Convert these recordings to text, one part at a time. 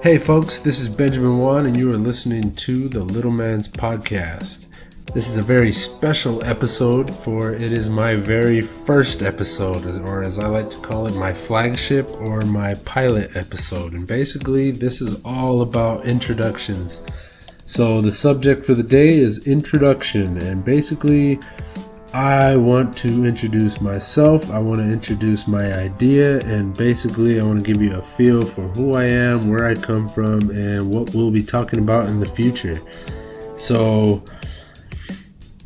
Hey folks, this is Benjamin Wan and you are listening to the Little Man's Podcast. This is a very special episode for it is my very first episode, or as I like to call it, my flagship or my pilot episode. And basically this is all about introductions. So the subject for the day is introduction, and basically I want to introduce myself, I want to introduce my idea, and basically I want to give you a feel for who I am, where I come from, and what we'll be talking about in the future. So,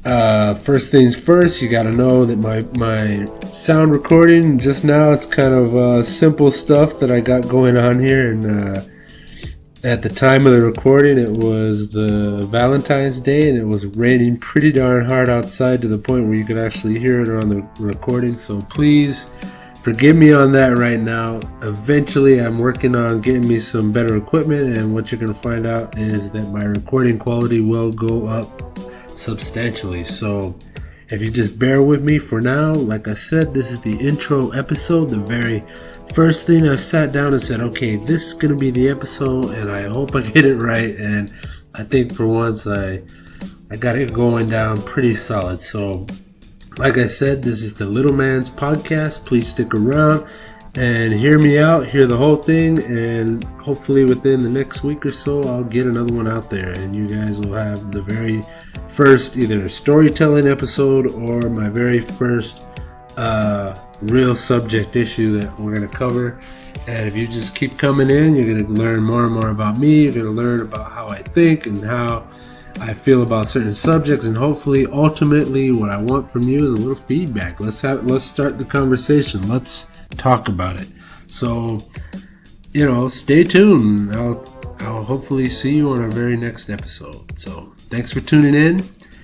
first things first, you got to know that my sound recording, just now it's kind of simple stuff that I got going on here, and at the time of the recording, it was the Valentine's Day, and it was raining pretty darn hard outside to the point where you could actually hear it on the recording. So please forgive me on that right now. Eventually, I'm working on getting me some better equipment, and what you're going to find out is that my recording quality will go up substantially. So if you just bear with me for now, like I said, this is the intro episode, the very first thing. I sat down and said, okay, this is going to be the episode, and I hope I get it right. And I think for once I got it going down pretty solid. So like I said, this is the Little Man's Podcast. Please stick around and hear me out, hear the whole thing, and hopefully within the next week or so I'll get another one out there, and you guys will have the very first either storytelling episode or my very first real subject issue that we're going to cover. And if you just keep coming in, you're going to learn more and more about me. You're going to learn about how I think and how I feel about certain subjects, and hopefully ultimately what I want from you is a little feedback. Let's start the conversation. Let's talk about it. So, stay tuned. I'll hopefully see you on our very next episode. So thanks for tuning in.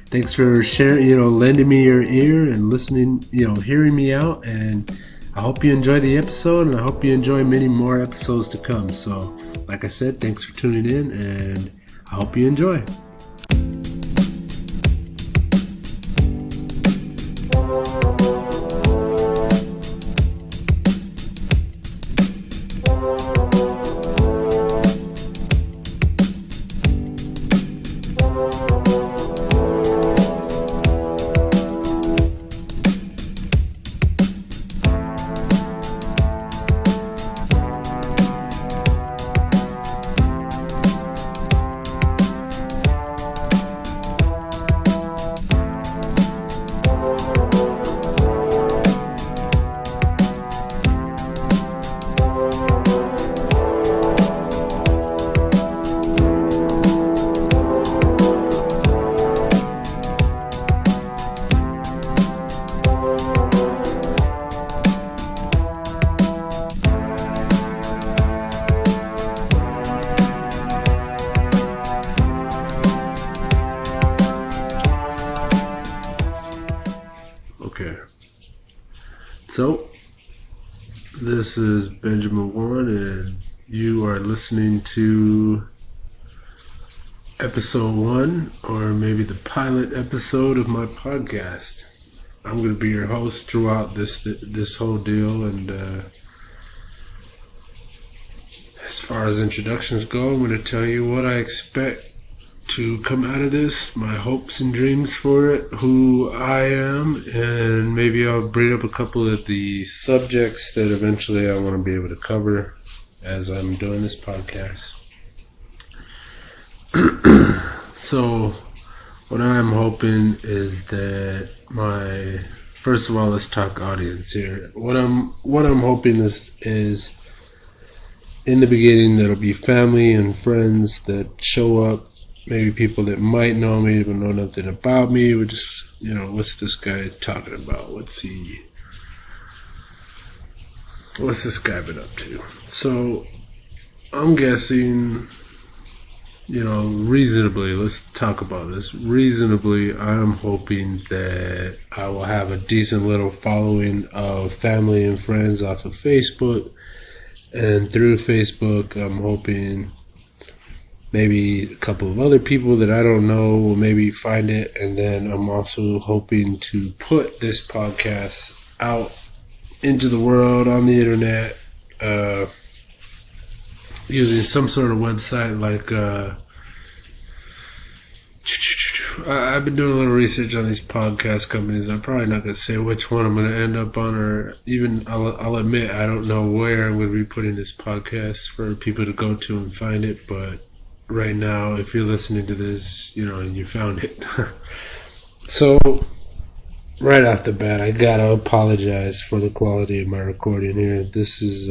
Thanks for sharing, lending me your ear and listening, hearing me out. And I hope you enjoy the episode, and I hope you enjoy many more episodes to come. So, like I said, thanks for tuning in, and I hope you enjoy. So, this is Benjamin Wan, and you are listening to episode 1, or maybe the pilot episode of my podcast. I'm going to be your host throughout this whole deal, and as far as introductions go, I'm going to tell you what I expect to come out of this, my hopes and dreams for it, who I am, and maybe I'll bring up a couple of the subjects that eventually I want to be able to cover as I'm doing this podcast. So what I'm hoping is that first of all, let's talk audience here. What I'm hoping is in the beginning there'll be family and friends that show up. Maybe people that might know me but know nothing about me. We're just, what's this guy talking about? What's this guy been up to? So, I'm guessing, reasonably, let's talk about this. Reasonably, I'm hoping that I will have a decent little following of family and friends off of Facebook. And through Facebook, I'm hoping maybe a couple of other people that I don't know will maybe find it, and then I'm also hoping to put this podcast out into the world on the internet using some sort of website like I've been doing a little research on these podcast companies. I'm probably not going to say which one I'm going to end up on, or even I'll admit I don't know where I'm going to be putting this podcast for people to go to and find it. But right now, if you're listening to this, you found it. So right off the bat, I gotta apologize for the quality of my recording here. This is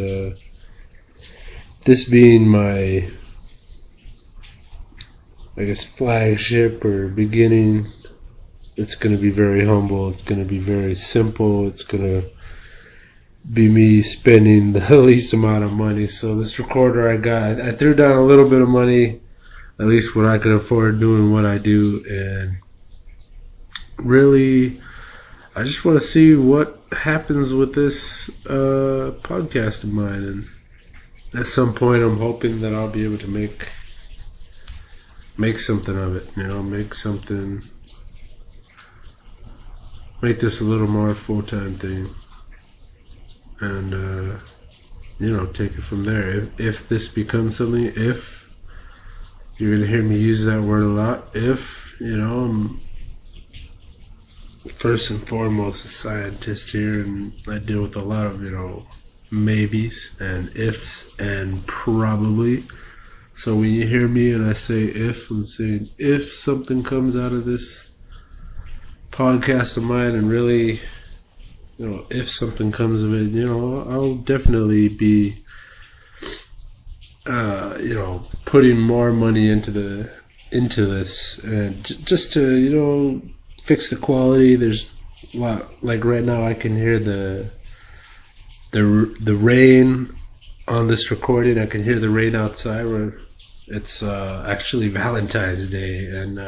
this being my, I guess, flagship or beginning. It's going to be very humble. It's going to be very simple. It's going to be me spending the least amount of money. So this recorder I threw down a little bit of money, at least what I could afford doing what I do, and really I just want to see what happens with this podcast of mine. And at some point I'm hoping that I'll be able to make something of it, make this a little more full-time thing, and take it from there. If this becomes something, if you're gonna hear me use that word a lot, I'm first and foremost a scientist here, and I deal with a lot of maybes and ifs and probably. So when you hear me and I say if, I'm saying if something comes out of this podcast of mine, and really, if something comes of it, I'll definitely be, putting more money into this, and just to, fix the quality. There's a lot, like right now I can hear the rain on this recording. I can hear the rain outside where it's actually Valentine's Day, and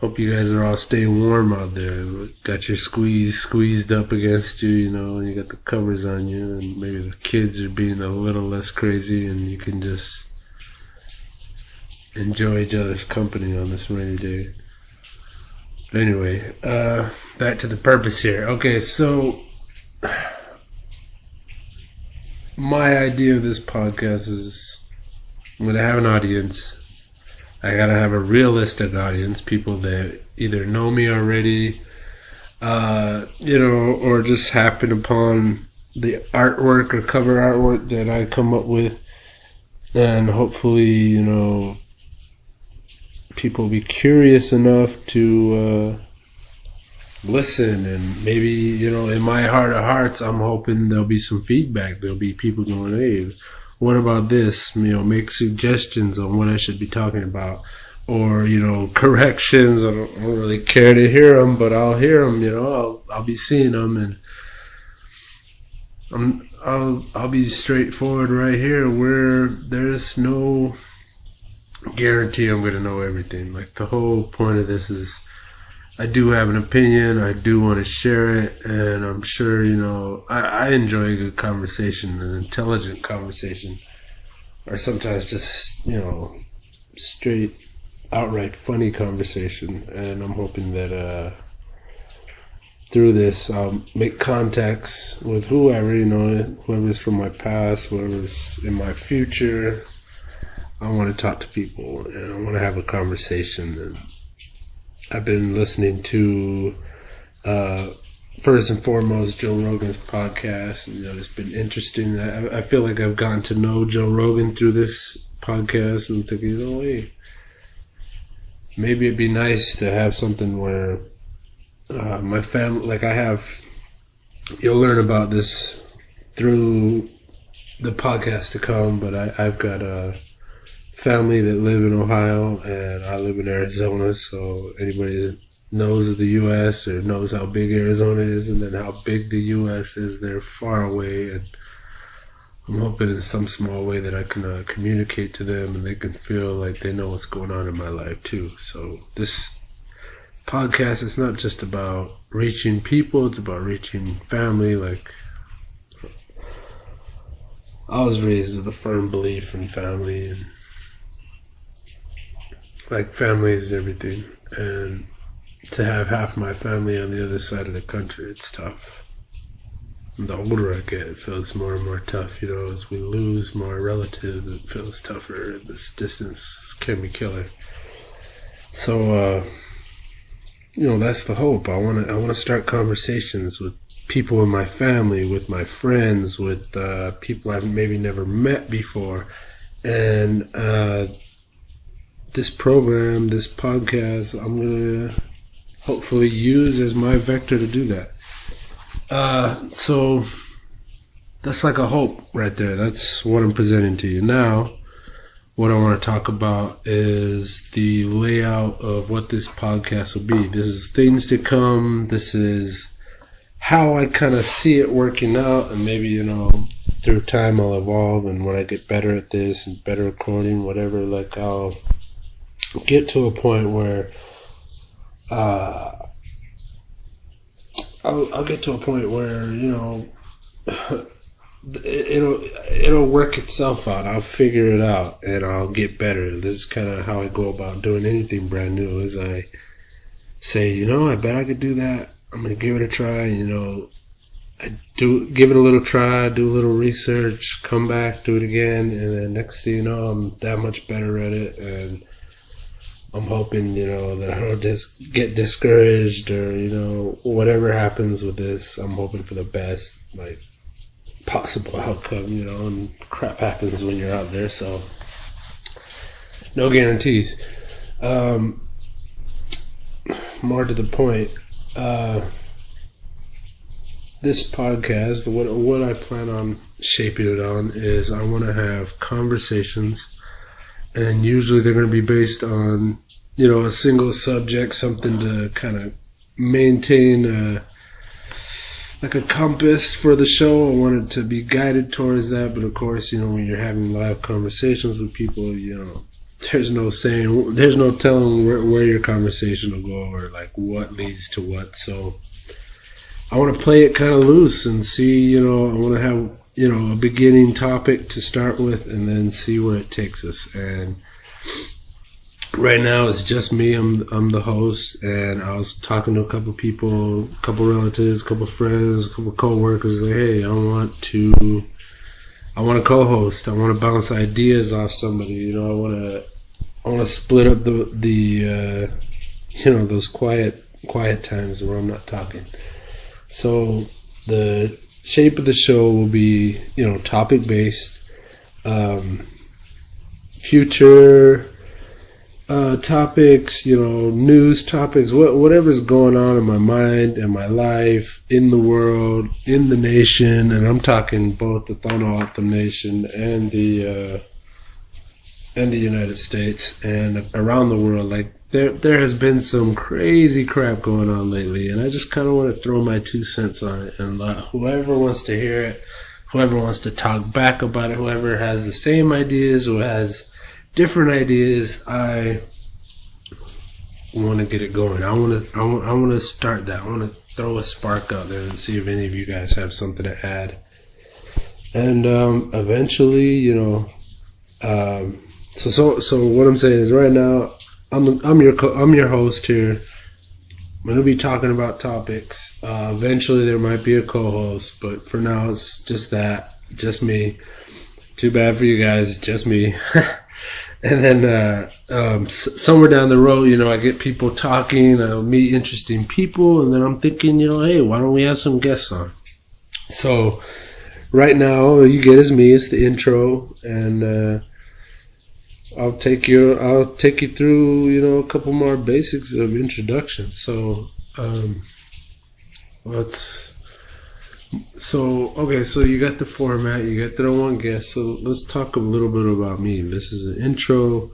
hope you guys are all staying warm out there. Got your squeezed up against you, and you got the covers on you, and maybe the kids are being a little less crazy, and you can just enjoy each other's company on this rainy day. Anyway, back to the purpose here. Okay, so my idea of this podcast is I'm going to have an audience. I got to have a realistic audience, people that either know me already, or just happen upon the artwork or cover artwork that I come up with, and hopefully, people will be curious enough to listen, and maybe, in my heart of hearts, I'm hoping there'll be some feedback. There'll be people going, hey, what about this? Make suggestions on what I should be talking about, or, corrections. I don't really care to hear them, but I'll hear them, I'll be seeing them, and I'll be straightforward right here, where there's no guarantee I'm going to know everything. Like, the whole point of this is I do have an opinion, I do want to share it, and I'm sure, I enjoy a good conversation, an intelligent conversation, or sometimes just, straight, outright funny conversation. And I'm hoping that through this I'll make contacts with whoever, whoever's from my past, whoever's in my future. I want to talk to people, and I want to have a conversation. And I've been listening to, first and foremost, Joe Rogan's podcast. And, it's been interesting. I feel like I've gotten to know Joe Rogan through this podcast, and thinking, hey, maybe it'd be nice to have something where my family, like I have, you'll learn about this through the podcast to come, but I've got a family that live in Ohio, and I live in Arizona. So anybody that knows of the U.S. or knows how big Arizona is, and then how big the U.S. is, they're far away, and I'm hoping in some small way that I can communicate to them, and they can feel like they know what's going on in my life too. So this podcast is not just about reaching people, it's about reaching family. Like, I was raised with a firm belief in family, and like, family is everything, and to have half my family on the other side of the country, it's tough. the older I get, it feels more and more tough. As we lose more relatives, it feels tougher. This distance can be killer. So, that's the hope. I want to start conversations with people in my family, with my friends, with people I've maybe never met before, and this program, this podcast, I'm gonna hopefully use as my vector to do that. So that's like a hope right there. That's what I'm presenting to you. Now, what I want to talk about is the layout of what this podcast will be. This is things to come. This is how I kind of see it working out, and maybe, through time I'll evolve, and when I get better at this and better recording, whatever, like I'll get to a point where I'll get to a point where it'll work itself out. I'll figure it out and I'll get better. This is kind of how I go about doing anything brand new. Is I say, I bet I could do that. I'm gonna give it a try. I give it a little try, do a little research, come back, do it again, and then next thing you know, I'm that much better at it, and I'm hoping, that I don't just get discouraged or, whatever happens with this, I'm hoping for the best, like, possible outcome, and crap happens when you're out there, so no guarantees. More to the point, this podcast, what I plan on shaping it on is I want to have conversations, and usually they're going to be based on, a single subject, something to kind of maintain like a compass for the show. I want it to be guided towards that, but of course, when you're having live conversations with people, there's no saying, there's no telling where your conversation will go or like what leads to what. So I want to play it kind of loose and see, I want to have, a beginning topic to start with and then see where it takes us. And right now it's just me. I'm the host, and I was talking to a couple people, a couple relatives, a couple friends, a couple co-workers, like, hey, I want to co-host. I want to bounce ideas off somebody. I want to split up the those quiet times where I'm not talking. So the shape of the show will be, topic based, future topics, news topics, whatever's going on in my mind and my life, in the world, in the nation, and I'm talking both the Tohono Nation and the United States and around the world. Like there has been some crazy crap going on lately, and I just kind of want to throw my 2 cents on it, and whoever wants to hear it, whoever wants to talk back about it, whoever has the same ideas or has different ideas, I want to get it going. I want to start that. I want to throw a spark out there and see if any of you guys have something to add. And eventually, so what I'm saying is, right now I'm your host here. I'm going to be talking about topics. Eventually there might be a co-host, but for now it's just me. Too bad for you guys, it's just me. And then somewhere down the road, I get people talking, I'll meet interesting people, and then I'm thinking, hey, why don't we have some guests on? So right now all you get is me. It's the intro, and I'll take you through, a couple more basics of introduction. So so you got the format, you got the one guest, so let's talk a little bit about me. This is an intro.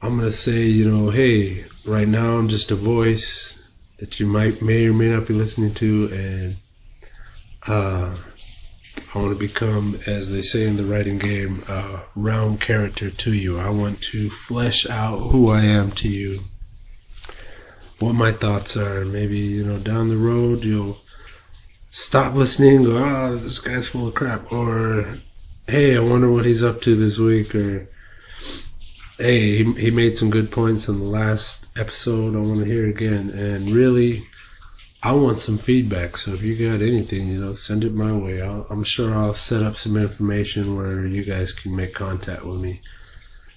I'm going to say, hey, right now I'm just a voice that you may or may not be listening to, and I want to become, as they say in the writing game, a round character to you. I want to flesh out who I am to you, what my thoughts are. Maybe, down the road you'll stop listening and go, this guy's full of crap. Or, hey, I wonder what he's up to this week. Or, hey, he made some good points in the last episode. I want to hear again. And really, I want some feedback. So if you got anything, send it my way. I'm sure I'll set up some information where you guys can make contact with me.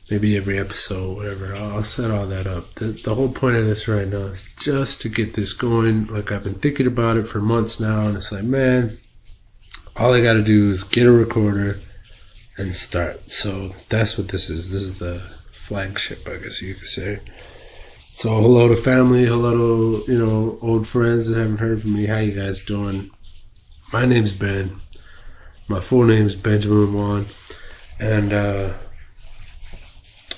Maybe every episode, whatever. I'll set all that up. The whole point of this right now is just to get this going. Like, I've been thinking about it for months now, and it's like, man, all I got to do is get a recorder and start. So that's what this is. This is the flagship, I guess you could say. So hello to family, hello to, old friends that haven't heard from me. How you guys doing? My name's Ben. My full name's Benjamin Wan. And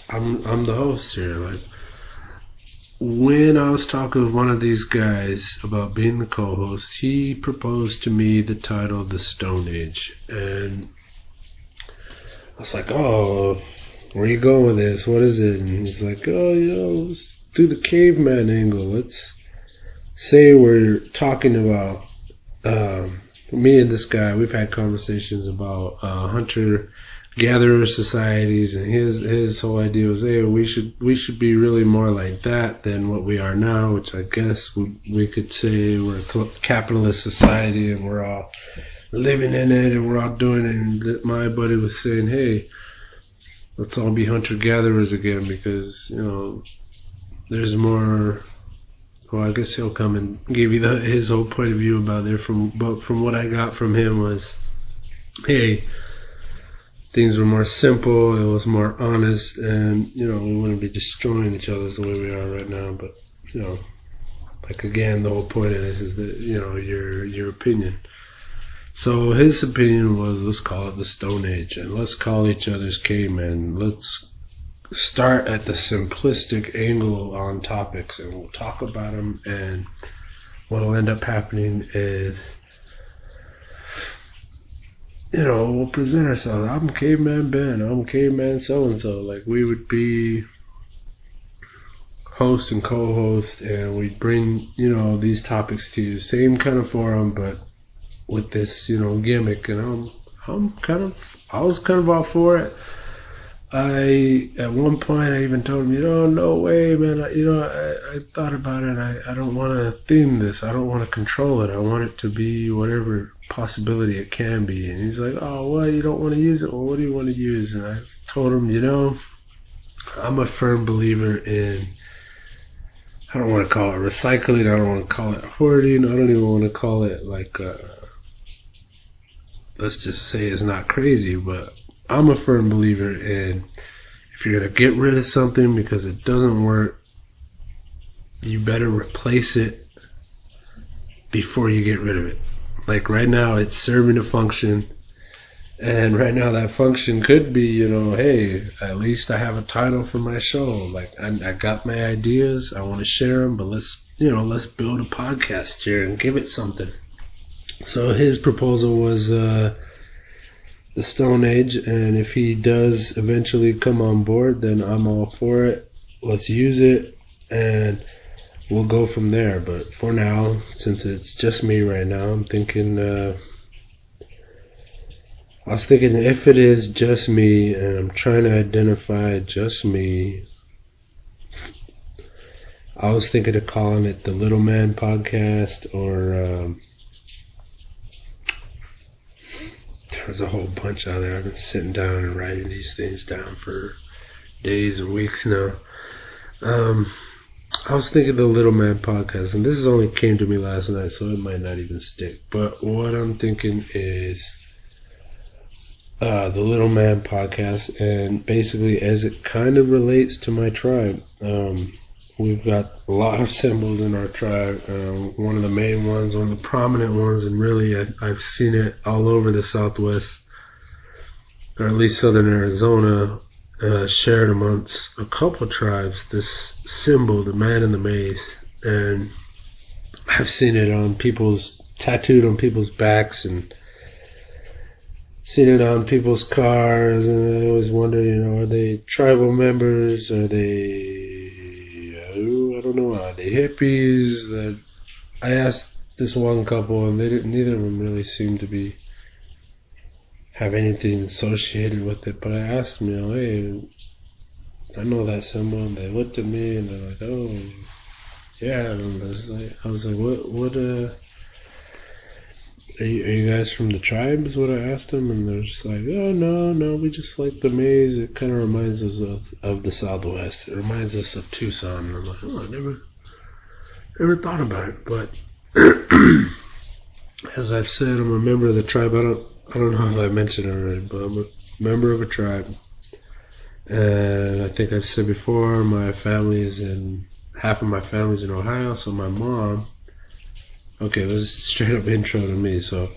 I'm the host here. Like, when I was talking with one of these guys about being the co-host, he proposed to me the title The Stone Age. And I was like, oh, where you going with this? What is it? And he's like, oh, let's do the caveman angle. Let's say we're talking about me and this guy. We've had conversations about hunter-gatherer societies, and his whole idea was, hey, we should be really more like that than what we are now. Which I guess we could say we're a capitalist society, and we're all living in it, and we're all doing it. And my buddy was saying, hey, let's all be hunter-gatherers again, because there's more. Well, I guess he'll come and give you his whole point of view about it. But from what I got from him was, hey, things were more simple, it was more honest, and we wouldn't be destroying each other the way we are right now. But like, again, the whole point of this is that your opinion. So his opinion was, let's call it the Stone Age, and let's call each other's cavemen. Let's start at the simplistic angle on topics, and we'll talk about them. And what'll end up happening is, we'll present ourselves. I'm Caveman Ben. I'm Caveman so-and-so. Like, we would be host and co-host, and we'd bring, these topics to you. Same kind of forum, but with this, gimmick. And I was kind of all for it. At one point, I even told him, no way, man. I thought about it. I don't want to theme this. I don't want to control it. I want it to be whatever possibility it can be. And he's like, oh, well, you don't want to use it? Well, what do you want to use? And I told him, I'm a firm believer in, I don't want to call it recycling. I don't want to call it hoarding. I don't even want to call it like, let's just say it's not crazy, but I'm a firm believer in, if you're going to get rid of something because it doesn't work, you better replace it before you get rid of it. Like, right now, it's serving a function, and right now that function could be, hey, at least I have a title for my show. Like, I got my ideas, I want to share them, but let's build a podcast here and give it something. So his proposal was the Stone Age, and if he does eventually come on board, then I'm all for it. Let's use it, and we'll go from there. But for now, since it's just me right now, I'm thinking, I was thinking, if it is just me, and I'm trying to identify just me, I was thinking of calling it the Little Man Podcast, or there's a whole bunch out there. I've been sitting down and writing these things down for days and weeks now. I was thinking the Little Man Podcast, and this only came to me last night, so it might not even stick. But what I'm thinking is the Little Man Podcast, and basically as it kind of relates to my tribe. We've got a lot of symbols in our tribe. One of the main ones, one of the prominent ones, and really I've seen it all over the Southwest, or at least Southern Arizona, shared amongst a couple tribes, this symbol, the man in the mace. And I've seen it on tattooed on people's backs, and seen it on people's cars. And I always wonder, are they tribal members? Are they, I don't know, are they hippies? That I asked this one couple, and neither of them really seemed to have anything associated with it. But I asked them, hey, I know that symbol, and they looked at me and they're like, oh, yeah, and I was like, what, are you guys from the tribe? Is what I asked them, and they're just like, oh no, we just like the maize. It kind of reminds us of the Southwest. It reminds us of Tucson. And I'm like, oh, I never thought about it. But as I've said, I'm a member of the tribe. I don't know if I mentioned it already, but I'm a member of a tribe. And I think I've said before, half of my family's in Ohio. So my mom. Okay, it was straight up intro to me. So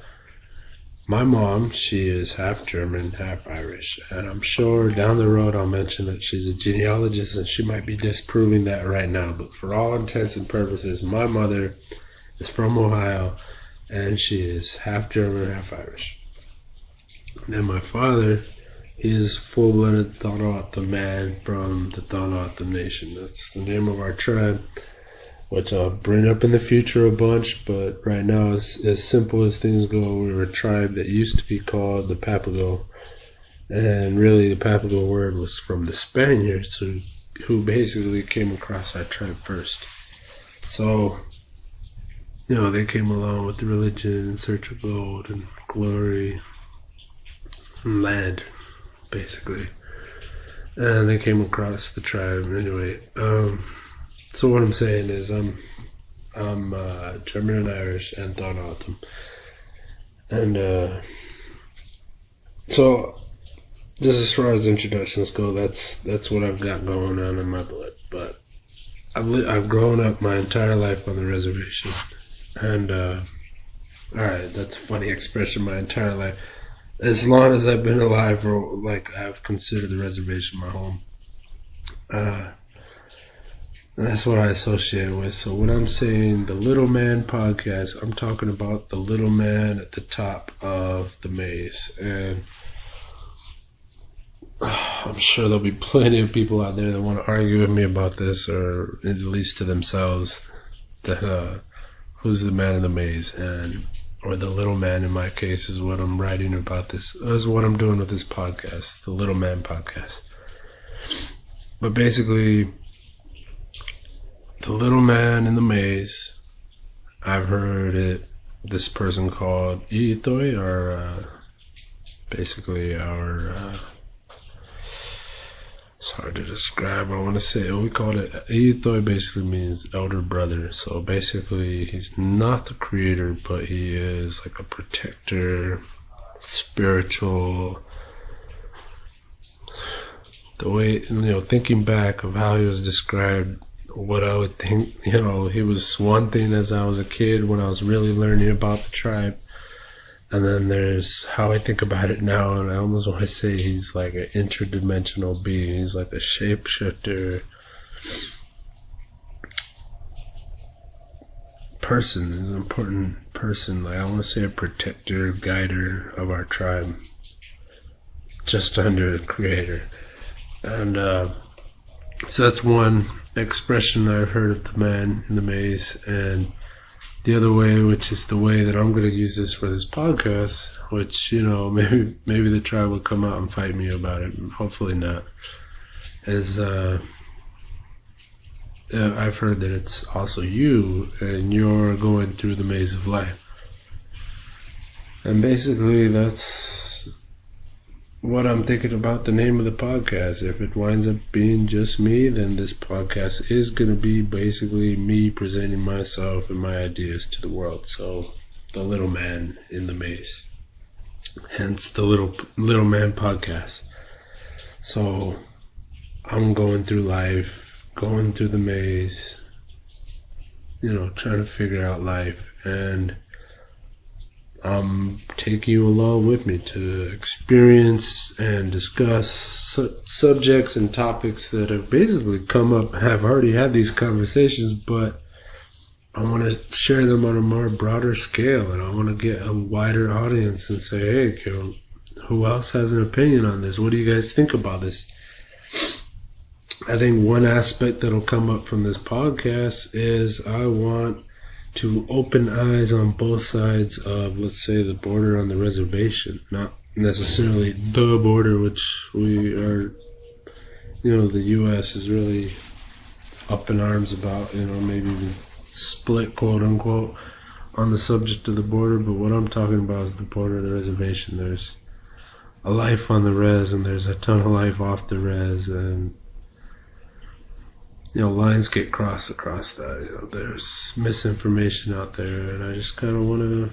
my mom, she is half German, half Irish, and I'm sure down the road I'll mention that she's a genealogist and she might be disproving that right now. But for all intents and purposes, my mother is from Ohio and she is half German, half Irish. Then my father, he is full-blooded Tohono man from the Tohono Nation. That's the name of our tribe, which I'll bring up in the future a bunch, but right now, as simple as things go, we were a tribe that used to be called the Papago, and really the Papago word was from the Spaniards who basically came across our tribe first. So, they came along with the religion in search of gold and glory and land, basically, and they came across the tribe anyway. So what I'm saying is I'm German and Irish and Tohono. And so just as far as introductions go, that's what I've got going on in my blood. But I've grown up my entire life on the reservation, and alright, that's a funny expression. My entire life, as long as I've been alive, or like I've considered the reservation my home. That's what I associate with. So when I'm saying the Little Man podcast, I'm talking about the little man at the top of the maze. And I'm sure there'll be plenty of people out there that want to argue with me about this, or at least to themselves, that who's the man in the maze, or the little man in my case is what I'm writing about this, is what I'm doing with this podcast, the Little Man podcast. But basically, the little man in the maze, I've heard this person called Iitoi, or basically it's hard to describe. I want to say, we call it, Iitoi basically means elder brother. So basically, he's not the creator, but he is like a protector, spiritual. The way, thinking back of how he was described, what I would think, he was one thing as I was a kid when I was really learning about the tribe, and then there's how I think about it now, and I almost want to say he's like an interdimensional being. He's like a shapeshifter person. He's an important person. Like, I want to say a protector, guider of our tribe, just under the creator. And so that's one expression I've heard of the man in the maze. And the other way, which is the way that I'm going to use this for this podcast, which, maybe the tribe will come out and fight me about it, hopefully not, is I've heard that it's also you, and you're going through the maze of life. And basically that's what I'm thinking about the name of the podcast. If it winds up being just me, then this podcast is going to be basically me presenting myself and my ideas to the world. So, the little man in the maze. Hence the little man podcast. So, I'm going through life, going through the maze, trying to figure out life, and I'm taking you along with me to experience and discuss subjects and topics that have basically come up. Have already had these conversations, but I want to share them on a more broader scale, and I want to get a wider audience and say, hey, who else has an opinion on this? What do you guys think about this? I think one aspect that'll come up from this podcast is I want to open eyes on both sides of, let's say, the border on the reservation. Not necessarily the border, which we are, the U.S. is really up in arms about, maybe the split, quote unquote, on the subject of the border. But what I'm talking about is the border of the reservation. There's a life on the res, and there's a ton of life off the res, and lines get crossed across that. There's misinformation out there, and I just kind of want to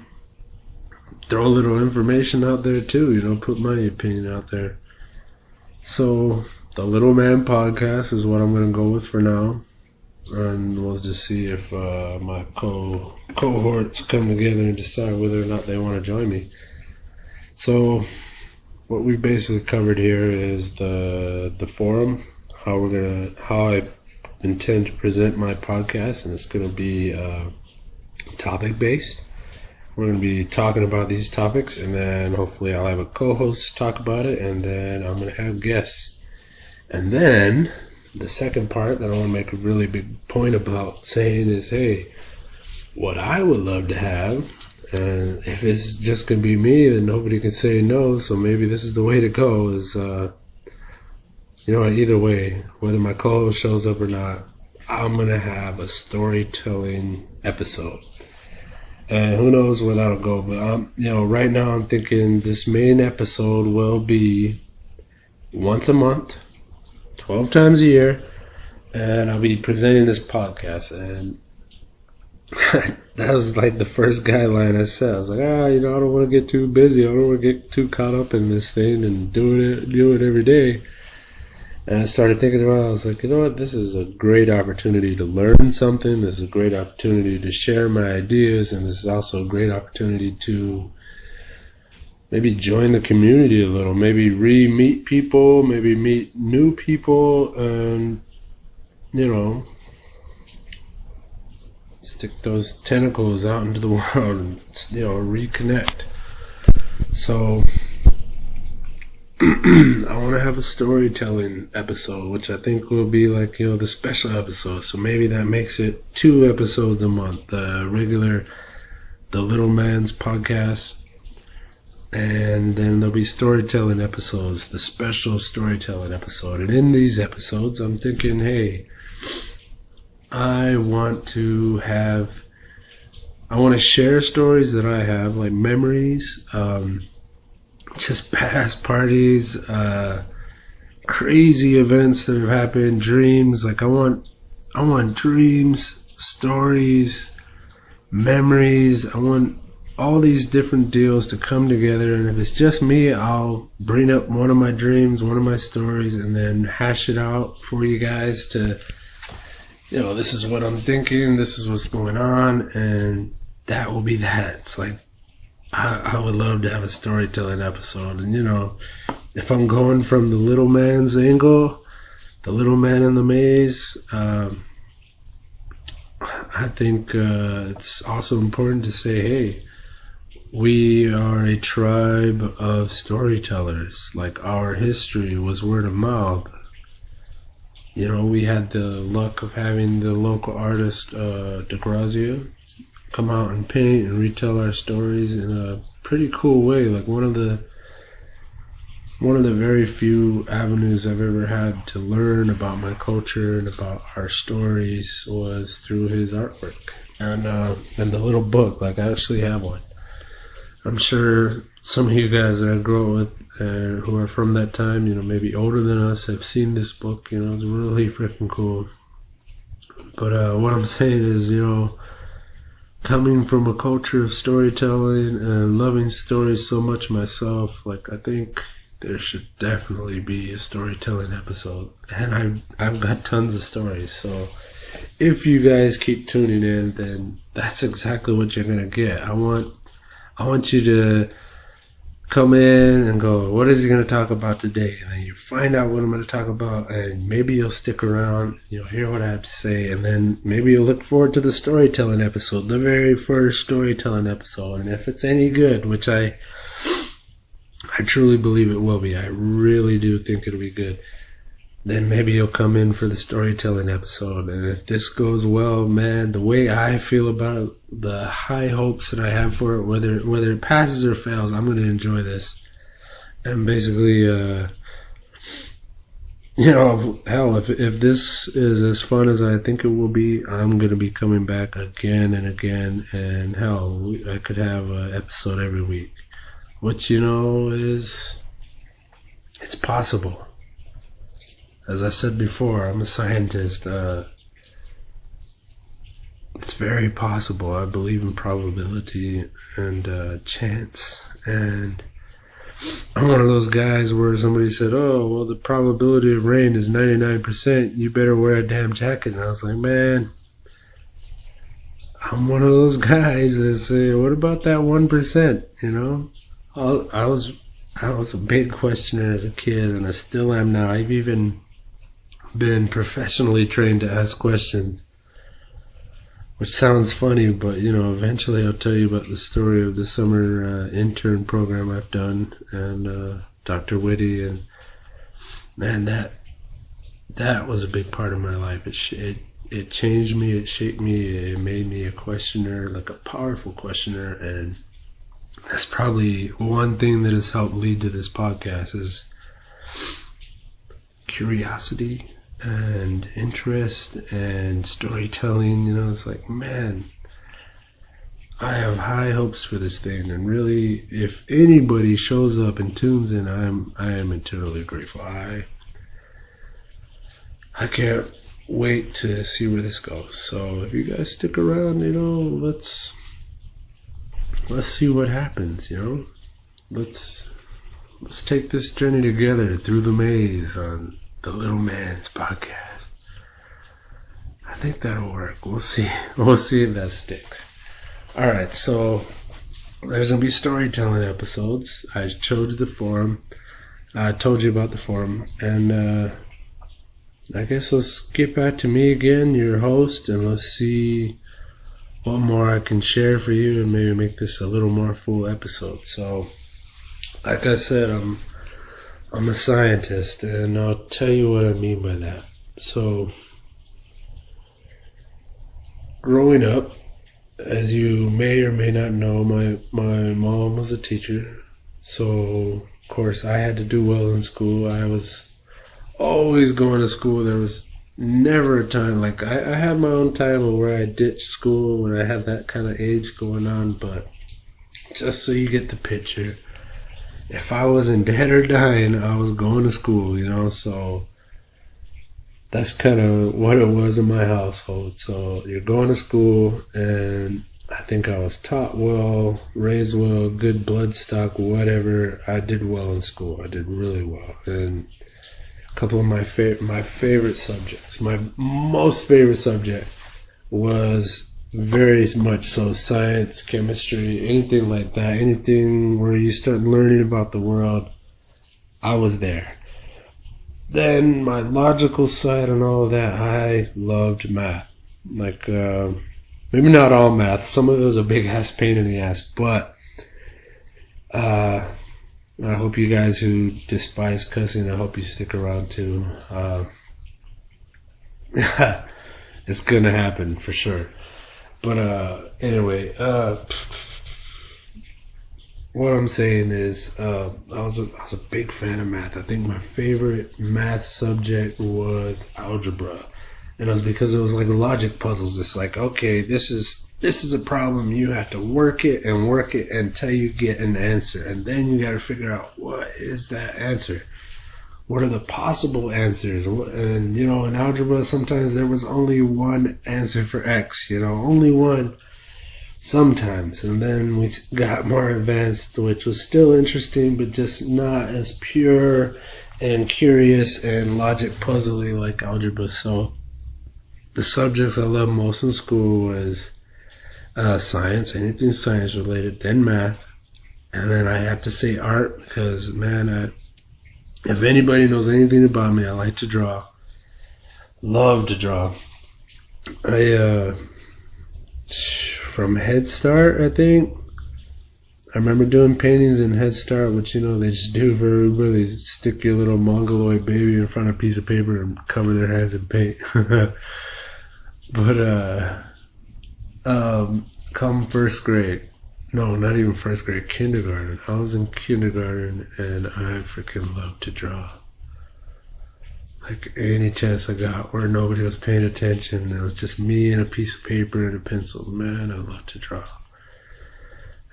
throw a little information out there too. Put my opinion out there. So the Little Man Podcast is what I'm going to go with for now, and we'll just see if my cohorts come together and decide whether or not they want to join me. So what we basically covered here is the forum, how I intend to present my podcast, and it's going to be topic based. We're going to be talking about these topics, and then hopefully I'll have a co-host talk about it, and then I'm going to have guests. And then the second part that I want to make a really big point about saying is, hey, what I would love to have, and if it's just going to be me, then nobody can say no, so maybe this is the way to go, is, either way, whether my co-host shows up or not, I'm going to have a storytelling episode. And who knows where that'll go, but right now I'm thinking this main episode will be once a month, 12 times a year, and I'll be presenting this podcast. And that was like the first guideline I set. I was like, I don't want to get too busy. I don't want to get too caught up in this thing and do it every day. And I started thinking about it. I was like, what? This is a great opportunity to learn something. This is a great opportunity to share my ideas. And this is also a great opportunity to maybe join the community a little. Maybe re-meet people. Maybe meet new people. And, stick those tentacles out into the world and, reconnect. So I want to have a storytelling episode, which I think will be like, the special episode. So maybe that makes it 2 episodes a month. The Little Man's Podcast. And then there'll be storytelling episodes, the special storytelling episode. And in these episodes, I'm thinking, hey, I want to share stories that I have, like memories, just past parties, crazy events that have happened, dreams. Like I want dreams, stories, memories. I want all these different deals to come together, and if it's just me, I'll bring up one of my dreams, one of my stories, and then hash it out for you guys to, this is what I'm thinking, this is what's going on, and that will be that. It's like, I would love to have a storytelling episode. And if I'm going from the little man's angle, the little man in the maze, I think it's also important to say, hey, we are a tribe of storytellers. Like, our history was word of mouth. We had the luck of having the local artist DeGrazia come out and paint and retell our stories in a pretty cool way. Like one of the very few avenues I've ever had to learn about my culture and about our stories was through his artwork and the little book. Like, I actually have one. I'm sure some of you guys that I grew up with who are from that time, maybe older than us, have seen this book. It's really freaking cool. But what I'm saying is, coming from a culture of storytelling and loving stories so much myself, like, I think there should definitely be a storytelling episode. And I've got tons of stories. So if you guys keep tuning in, then that's exactly what you're going to get. I want you to come in and go, what is he going to talk about today? And then you find out what I'm going to talk about, and maybe you'll stick around, you'll hear what I have to say, and then maybe you'll look forward to the storytelling episode, the very first storytelling episode. And if it's any good, which I truly believe it will be, I really do think it'll be good, then maybe you'll come in for the storytelling episode. And if this goes well, man, the way I feel about it, the high hopes that I have for it, whether it passes or fails, I'm going to enjoy this. And basically, hell, if this is as fun as I think it will be, I'm gonna be coming back again and again, and hell, I could have an episode every week. Which is it's possible. As I said before, I'm a scientist. It's very possible. I believe in probability and chance, and I'm one of those guys where somebody said, "Oh, well, the probability of rain is 99%. You better wear a damn jacket." And I was like, "Man, I'm one of those guys that say, what about that 1%?" I was a big questioner as a kid, and I still am now. I've even been professionally trained to ask questions, which sounds funny, but eventually I'll tell you about the story of the summer intern program I've done, and Dr. Whitty, and man, that was a big part of my life. It changed me, it shaped me, it made me a questioner, like a powerful questioner, and that's probably one thing that has helped lead to this podcast is curiosity and interest and storytelling. It's like, man, I have high hopes for this thing, and really, if anybody shows up and tunes in, I am eternally grateful. I can't wait to see where this goes. So if you guys stick around, let's see what happens. Let's take this journey together through the maze on the Little Man's podcast. I think that'll work. We'll see. We'll see if that sticks. Alright, so there's going to be storytelling episodes. I chose the forum. I told you about the forum. And I guess let's get back to me again, your host, and let's see what more I can share for you and maybe make this a little more full episode. So, like I said, I'm a scientist, and I'll tell you what I mean by that. So, growing up, as you may or may not know, my mom was a teacher. So, of course, I had to do well in school. I was always going to school. There was never a time, like I had my own time where I ditched school when I had that kind of age going on, but just so you get the picture, if I wasn't dead or dying, I was going to school, so that's kind of what it was in my household. So you're going to school, and I think I was taught well, raised well, good blood stock, whatever. I did well in school. I did really well, and a couple of my favorite subjects. My most favorite subject was very much so science, chemistry, anything like that. Anything where you start learning about the world, I was there. Then my logical side and all of that, I loved math. Like, maybe not all math. Some of it was a big ass pain in the ass, but I hope you guys who despise cussing, I hope you stick around too. It's gonna happen for sure. But anyway, what I'm saying is, I was a big fan of math. I think my favorite math subject was algebra, and it was because it was like logic puzzles. It's like, okay, this is a problem. You have to work it until you get an answer, and then you got to figure out what is that answer. What are the possible answers? And in algebra, sometimes there was only one answer for X. Only one. Sometimes, and then we got more advanced, which was still interesting, but just not as pure and curious and logic puzzly like algebra. So the subjects I loved most in school was science, anything science related, then math, and then I have to say art because, man, if anybody knows anything about me, I like to draw. Love to draw. From Head Start, I think. I remember doing paintings in Head Start, which, they just do for everybody. They stick your little mongoloid baby in front of a piece of paper and cover their hands in paint. But, come first grade. No, not even first grade, kindergarten. I was in kindergarten, and I freaking loved to draw. like any chance I got where nobody was paying attention. It was just me and a piece of paper and a pencil. Man, I love to draw.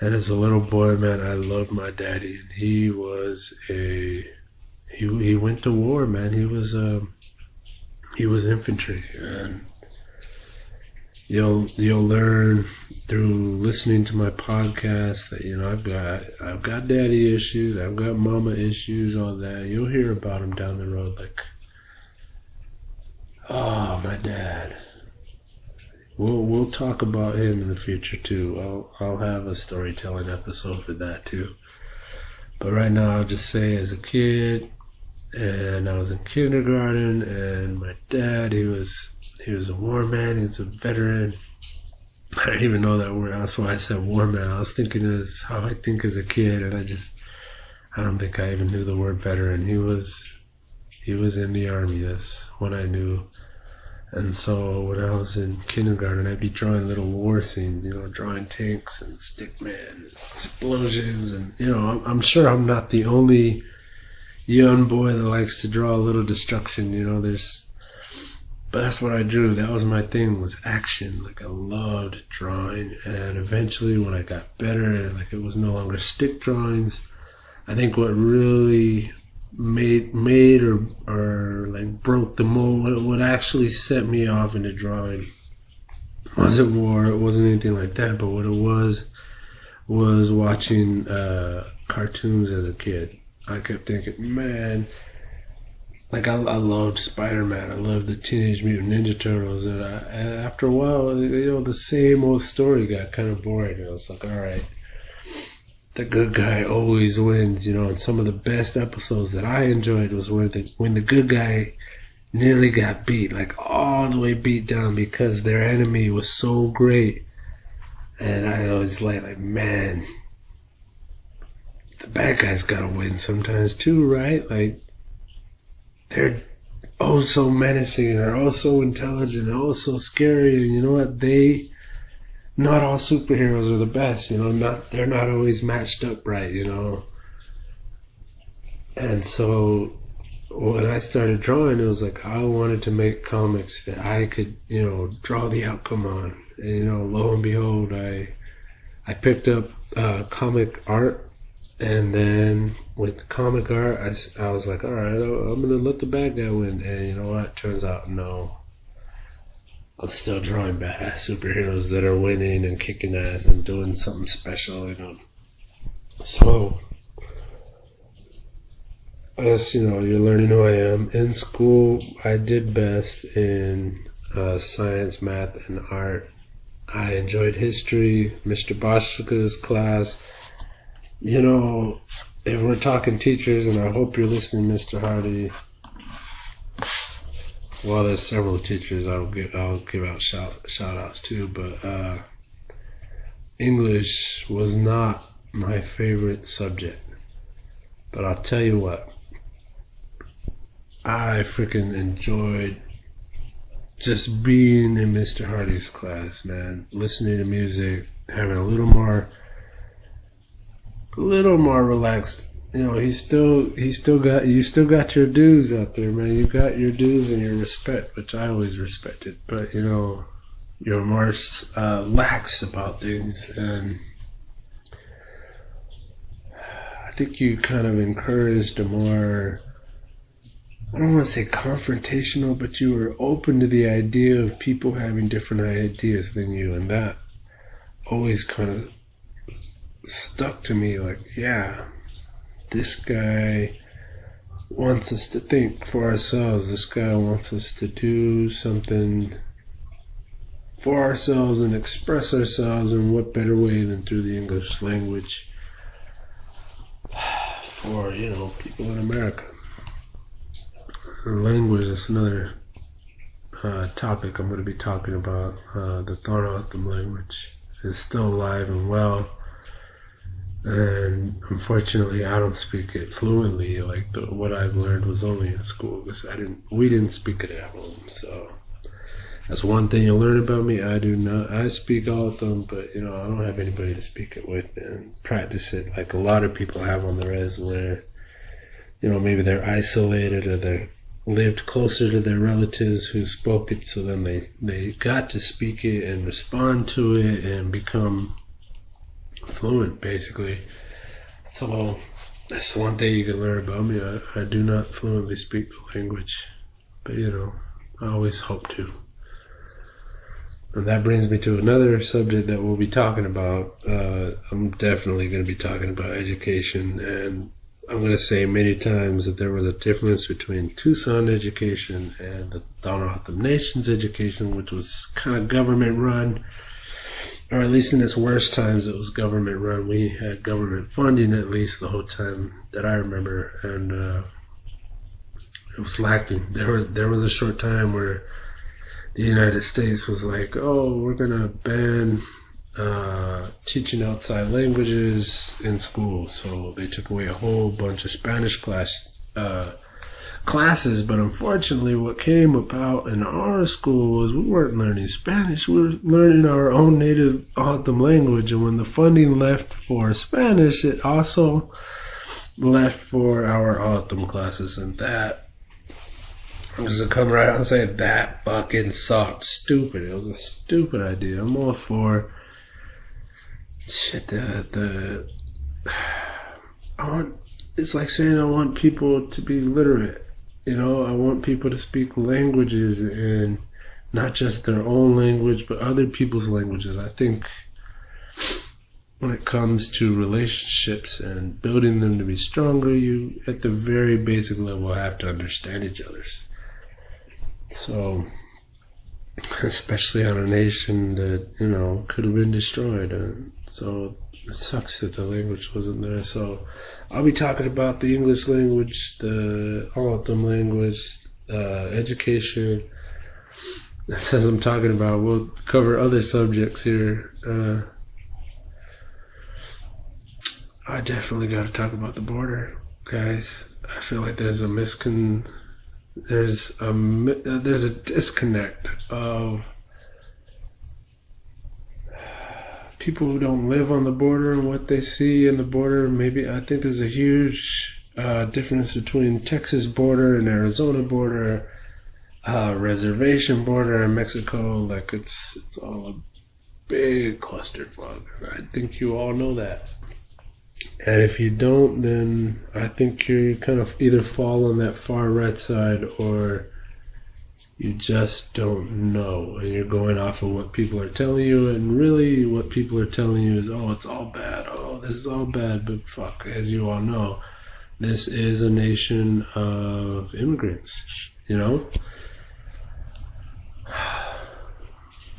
And as a little boy, man, I loved my daddy. And he went to war, man. He was infantry, and you'll learn through listening to my podcast that I've got daddy issues, I've got mama issues, all that. You'll hear about them down the road, like, oh, my dad. We'll talk about him in the future too. I'll have a storytelling episode for that too. But right now, I'll just say, as a kid, and I was in kindergarten, and my dad, he was a war man. He was a veteran. I didn't even know that word. That's why I said war man. I was thinking as how I think as a kid, and I don't think I even knew the word veteran. He was in the army. That's what I knew. And so when I was in kindergarten, I'd be drawing little war scenes, drawing tanks and stickmen, and explosions, and I'm sure I'm not the only young boy that likes to draw a little destruction. But that's what I drew. That was my thing, was action. Like, I loved drawing, and eventually when I got better, like, it was no longer stick drawings. I think what really made or like broke the mold, what actually set me off into drawing wasn't war, it wasn't anything like that, but what it was watching cartoons as a kid. I kept thinking, man, like, I loved Spider-Man, I loved the Teenage Mutant Ninja Turtles, and after a while, the same old story got kind of boring, and I was like, alright, the good guy always wins, and some of the best episodes that I enjoyed was when the good guy nearly got beat, like all the way beat down, because their enemy was so great. And I always like, man, the bad guys gotta win sometimes too, right? Like, they're oh so menacing, they're oh so intelligent, they're oh so scary, and you know what? Not all superheroes are the best, they're not always matched up right, And so when I started drawing, it was like I wanted to make comics that I could, draw the outcome on. And lo and behold, I picked up comic art, and then with comic art, I was like, all right, I'm gonna let the bad guy win. And you know what? Turns out, no. I'm still drawing badass superheroes that are winning and kicking ass and doing something special, So, I guess, you're learning who I am. In school, I did best in science, math, and art. I enjoyed history, Mr. Boschka's class. If we're talking teachers, and I hope you're listening, Mr. Hardy. Well, there's several teachers I'll give out shout outs to, but English was not my favorite subject. But I'll tell you what, I freaking enjoyed just being in Mr. Hardy's class, man. Listening to music, having a little more relaxed. You still got your dues out there, man. You got your dues and your respect, which I always respected. But you're more lax about things, and I think you kind of encouraged a more, I don't want to say confrontational, but you were open to the idea of people having different ideas than you, and that always kind of stuck to me. Like, yeah, this guy wants us to think for ourselves. This guy wants us to do something for ourselves and express ourselves, and what better way than through the English language for, people in America. Language is another topic I'm going to be talking about. The Thanathm language is still alive and well, and unfortunately I don't speak it fluently. Like, what I've learned was only in school, because we didn't speak it at home. So that's one thing you'll learn about me. I do not. I speak all of them, but I don't have anybody to speak it with and practice it like a lot of people have on the res, where maybe they're isolated, or they're lived closer to their relatives who spoke it, so then they got to speak it and respond to it and become fluent, basically. So that's one thing you can learn about me. I do not fluently speak the language, but I always hope to. And that brings me to another subject that we'll be talking about. I'm definitely going to be talking about education, and I'm going to say many times that there was a difference between Tucson education and the Tohono O'odham Nation's education, which was kind of government run, or at least in its worst times it was government run. We had government funding at least the whole time that I remember, and it was lacking. There was a short time where the United States was like, oh, we're going to ban teaching outside languages in school. So they took away a whole bunch of Spanish classes. But unfortunately, what came about in our school was we weren't learning Spanish. We were learning our own native O'odham language. And when the funding left for Spanish, it also left for our O'odham classes. And that, I'm just going to come right out and say that fucking sucked. Stupid. It was a stupid idea. I'm all for shit. It's like saying I want people to be literate. I want people to speak languages, and not just their own language, but other people's languages. I think when it comes to relationships and building them to be stronger, you, at the very basic level, have to understand each other's. So, especially on a nation that, could have been destroyed. So it sucks that the language wasn't there. So I'll be talking about the English language, the O'odham language, education. As I'm talking about, we'll cover other subjects here. I definitely got to talk about the border, guys. I feel like there's a disconnect of people who don't live on the border and what they see in the border. Maybe I think there's a huge difference between Texas border and Arizona border, reservation border in Mexico. Like it's all a big clusterfuck. I think you all know that. And if you don't, then I think you kind of either fall on that far right side or you just don't know. And you're going off of what people are telling you. And really what people are telling you is, oh, it's all bad. Oh, this is all bad. But fuck, as you all know, this is a nation of immigrants,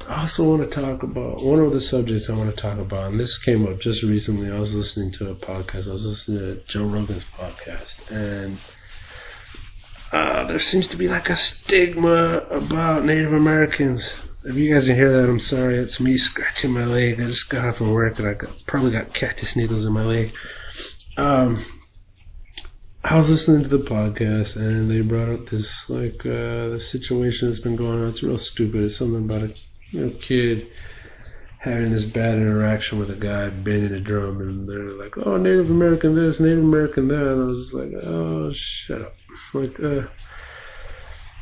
I also want to talk about one of the subjects I want to talk about, and this came up just recently. I was listening to a podcast. I was listening to Joe Rogan's podcast, and there seems to be like a stigma about Native Americans. If you guys can hear that, I'm sorry. It's me scratching my leg. I just got off from work, and probably got cactus needles in my leg. I was listening to the podcast, and they brought up this the situation that's been going on. It's real stupid. It's something about a kid having this bad interaction with a guy banging a drum, and they're like, oh, Native American this, Native American that, and I was just like, oh, shut up.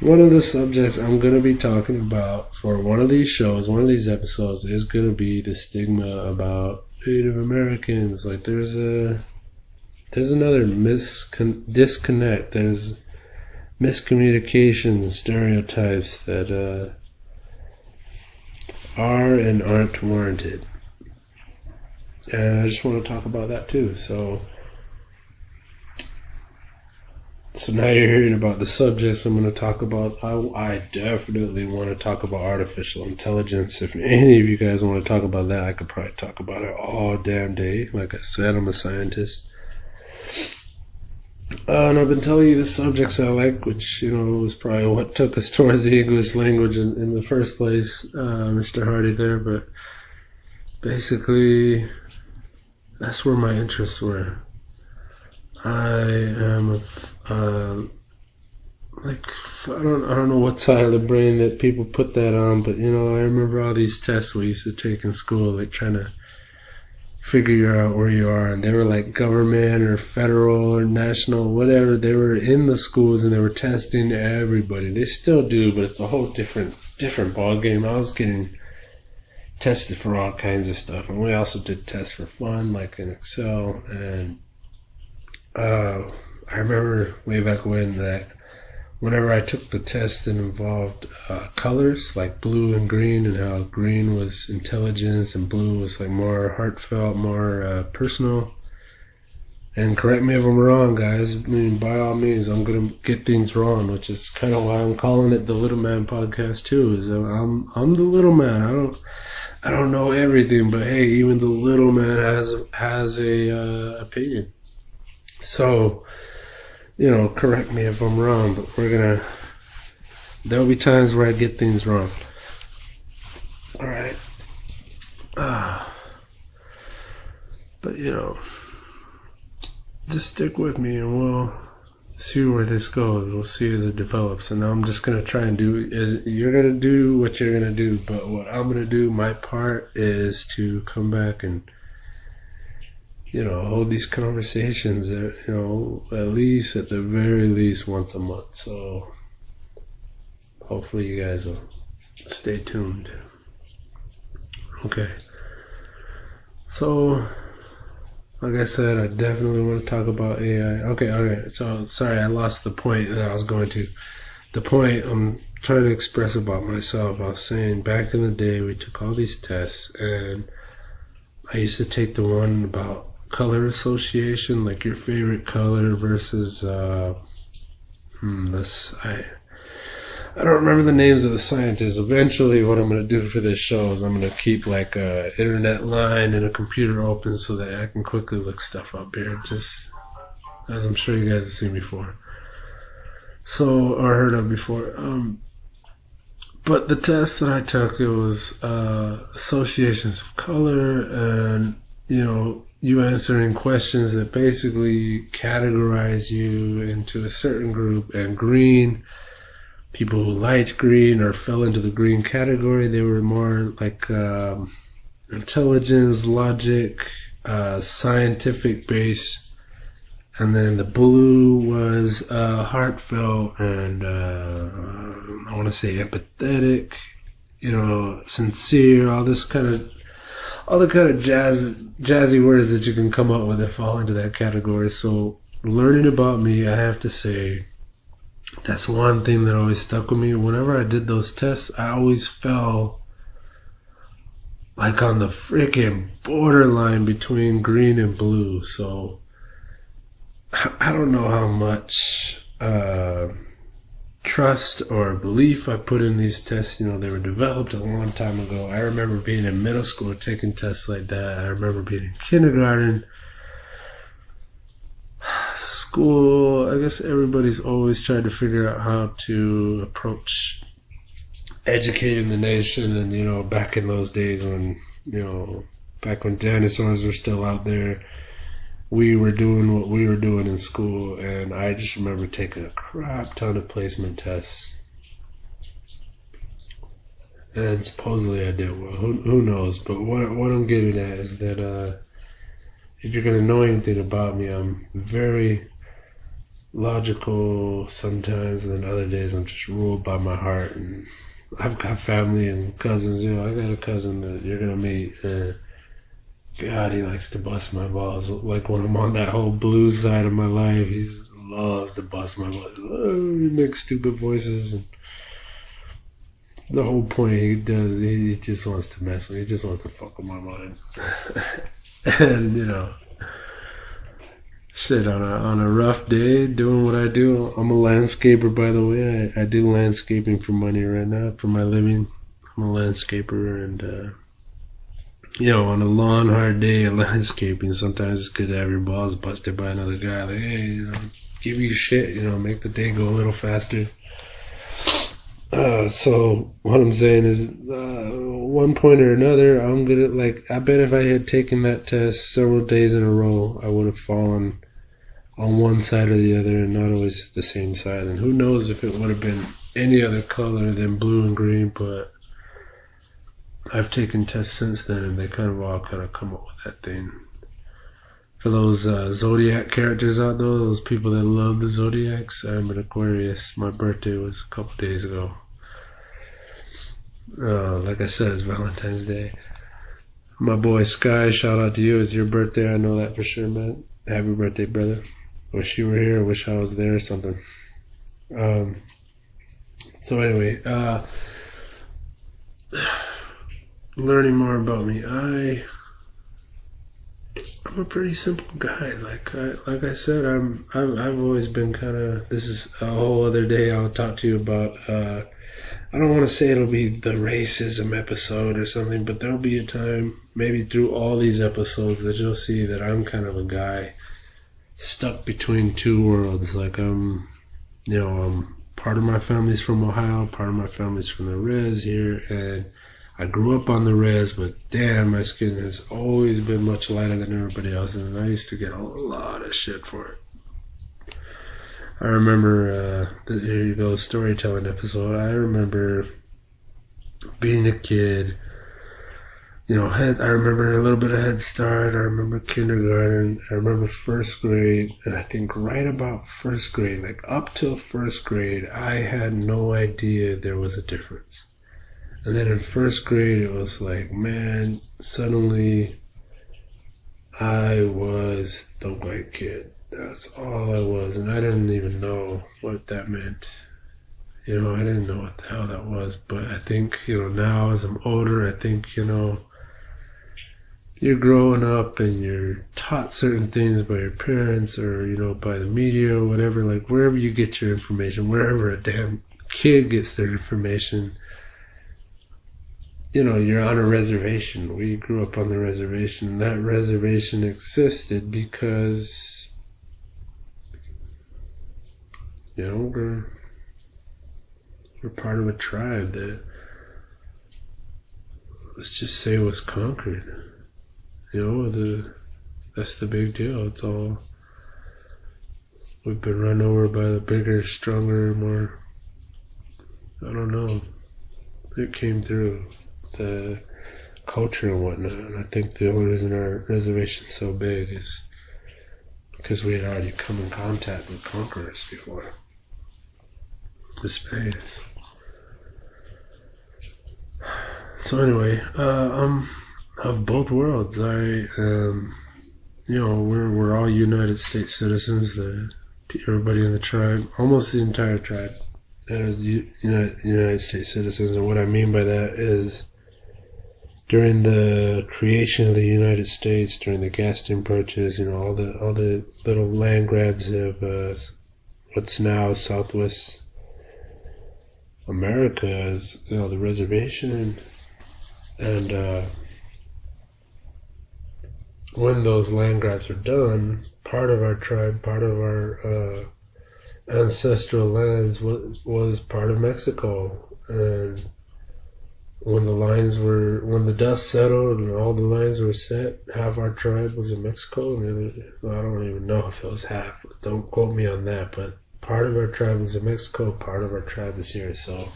One of the subjects I'm going to be talking about for one of these shows, one of these episodes, is going to be the stigma about Native Americans. Like, there's another disconnect. There's miscommunication and stereotypes that are and aren't warranted. And I just want to talk about that too. So now you're hearing about the subjects I'm going to talk about. I definitely want to talk about artificial intelligence. If any of you guys want to talk about that, I could probably talk about it all damn day. Like I said, I'm a scientist. And I've been telling you the subjects I like, which, was probably what took us towards the English language in the first place, Mr. Hardy there. But basically, that's where my interests were. I am I don't know what side of the brain that people put that on, but I remember all these tests we used to take in school, like trying to figure out where you are. And they were like government or federal or national, whatever. They were in the schools and they were testing everybody. They still do, but it's a whole different ball game. I was getting tested for all kinds of stuff, and we also did tests for fun, like in Excel. And I remember way back when that whenever I took the test that involved colors like blue and green, and how green was intelligence and blue was like more heartfelt, more personal. And correct me if I'm wrong, guys. I mean, by all means, I'm gonna get things wrong, which is kind of why I'm calling it the Little Man Podcast too. Is I'm the little man. I don't know everything, but hey, even the little man has a opinion. So, correct me if I'm wrong, but there'll be times where I get things wrong. Alright. But, just stick with me and we'll see where this goes. We'll see as it develops. And I'm just going to try and you're going to do what you're going to do, but what I'm going to do, my part, is to come back and hold these conversations at the very least once a month. So hopefully you guys will stay tuned. Okay. So, like I said, I definitely want to talk about AI. Okay. So, sorry, I lost the point that I was going to. The point I'm trying to express about myself, I was saying back in the day we took all these tests, and I used to take the one about color association, like your favorite color versus I don't remember the names of the scientists. Eventually what I'm going to do for this show is I'm going to keep like a internet line and a computer open so that I can quickly look stuff up here, just as I'm sure you guys have seen before, or heard of before. But the test that I took, it was associations of color, and you answering questions that basically categorize you into a certain group. And green, people who liked green or fell into the green category, they were more like intelligence, logic, scientific base. And then the blue was heartfelt and I want to say empathetic, sincere, all the kind of jazzy words that you can come up with that fall into that category. So learning about me, I have to say, that's one thing that always stuck with me. Whenever I did those tests, I always fell like on the freaking borderline between green and blue. So I don't know how much trust or belief I put in these tests. They were developed a long time ago. I remember being in middle school taking tests like that. I remember being in kindergarten. School, I guess everybody's always tried to figure out how to approach educating the nation. And, back in those days when, back when dinosaurs were still out there, we were doing what we were doing in school, and I just remember taking a crap ton of placement tests. And supposedly I did well. Who knows? But what I'm getting at is that if you're going to know anything about me, I'm very logical sometimes, and then other days I'm just ruled by my heart. And I've got family and cousins. I got a cousin that you're going to meet, and God, he likes to bust my balls. Like when I'm on that whole blues side of my life, he loves to bust my balls. He makes stupid voices, and the whole point he does, he just wants to mess with me. He just wants to fuck with my mind. And shit, on a rough day, doing what I do. I'm a landscaper, by the way. I do landscaping for money right now, for my living. I'm a landscaper, and on a long, hard day of landscaping, sometimes it's good to have your balls busted by another guy. Like, hey, give you shit, make the day go a little faster. So what I'm saying is, one point or another, I'm gonna, I bet if I had taken that test several days in a row, I would have fallen on one side or the other, and not always the same side. And who knows if it would have been any other color than blue and green, but I've taken tests since then, and they all come up with that thing. For those Zodiac characters out there, those people that love the Zodiacs, I'm an Aquarius. My birthday was a couple days ago. Like I said, it's Valentine's Day. My boy Sky, shout out to you. It's your birthday, I know that for sure, man. Happy birthday, brother. Wish you were here. Wish I was there or something. So anyway, learning more about me. I'm a pretty simple guy. Like I said, I've always been kind of. This is a whole other day. I'll talk to you about. I don't want to say it'll be the racism episode or something, but there'll be a time, maybe through all these episodes, that you'll see that I'm kind of a guy stuck between two worlds. Like part of my family's from Ohio, part of my family's from the res here, and I grew up on the res, but damn, my skin has always been much lighter than everybody else's, and I used to get a lot of shit for it. I remember, here you go, storytelling episode. I remember being a kid, I remember a little bit of Head Start, I remember kindergarten, I remember first grade, and I think right about first grade, like up till first grade, I had no idea there was a difference. And then in first grade, it was like, man, suddenly I was the white kid. That's all I was. And I didn't even know what that meant. I didn't know what the hell that was. But I think, now as I'm older, I think, you're growing up and you're taught certain things by your parents or, by the media or whatever. Like wherever you get your information, wherever a damn kid gets their information, you're on a reservation. We grew up on the reservation, and that reservation existed because, we're part of a tribe that, let's just say, was conquered. That's the big deal. It's all, we've been run over by the bigger, stronger, more, I don't know, it came through. The culture and whatnot, and I think the only reason our reservation's so big is because we had already come in contact with conquerors before. The Spaniards. So anyway, I'm of both worlds. We're all United States citizens. Everybody in the tribe, almost the entire tribe, is United States citizens, and what I mean by that is, during the creation of the United States, during the Gaston Purchase, all the little land grabs of what's now Southwest America, is the reservation, and when those land grabs are done, part of our tribe, part of our ancestral lands was part of Mexico, and when the dust settled and all the lines were set, half our tribe was in Mexico, and I don't even know if it was half. Don't quote me on that, but part of our tribe was in Mexico, part of our tribe is here. So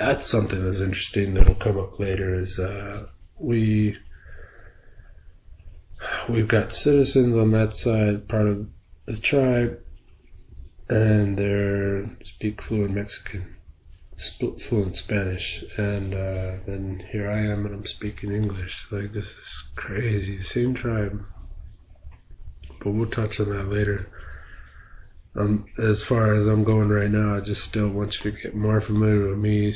that's something that's interesting that'll come up later. Is we've got citizens on that side, part of the tribe, and they speak fluent Mexican. Fluent Spanish, and then here I am and I'm speaking English. Like, this is crazy. Same tribe, but we'll touch on that later. As far as I'm going right now, I just still want you to get more familiar with me,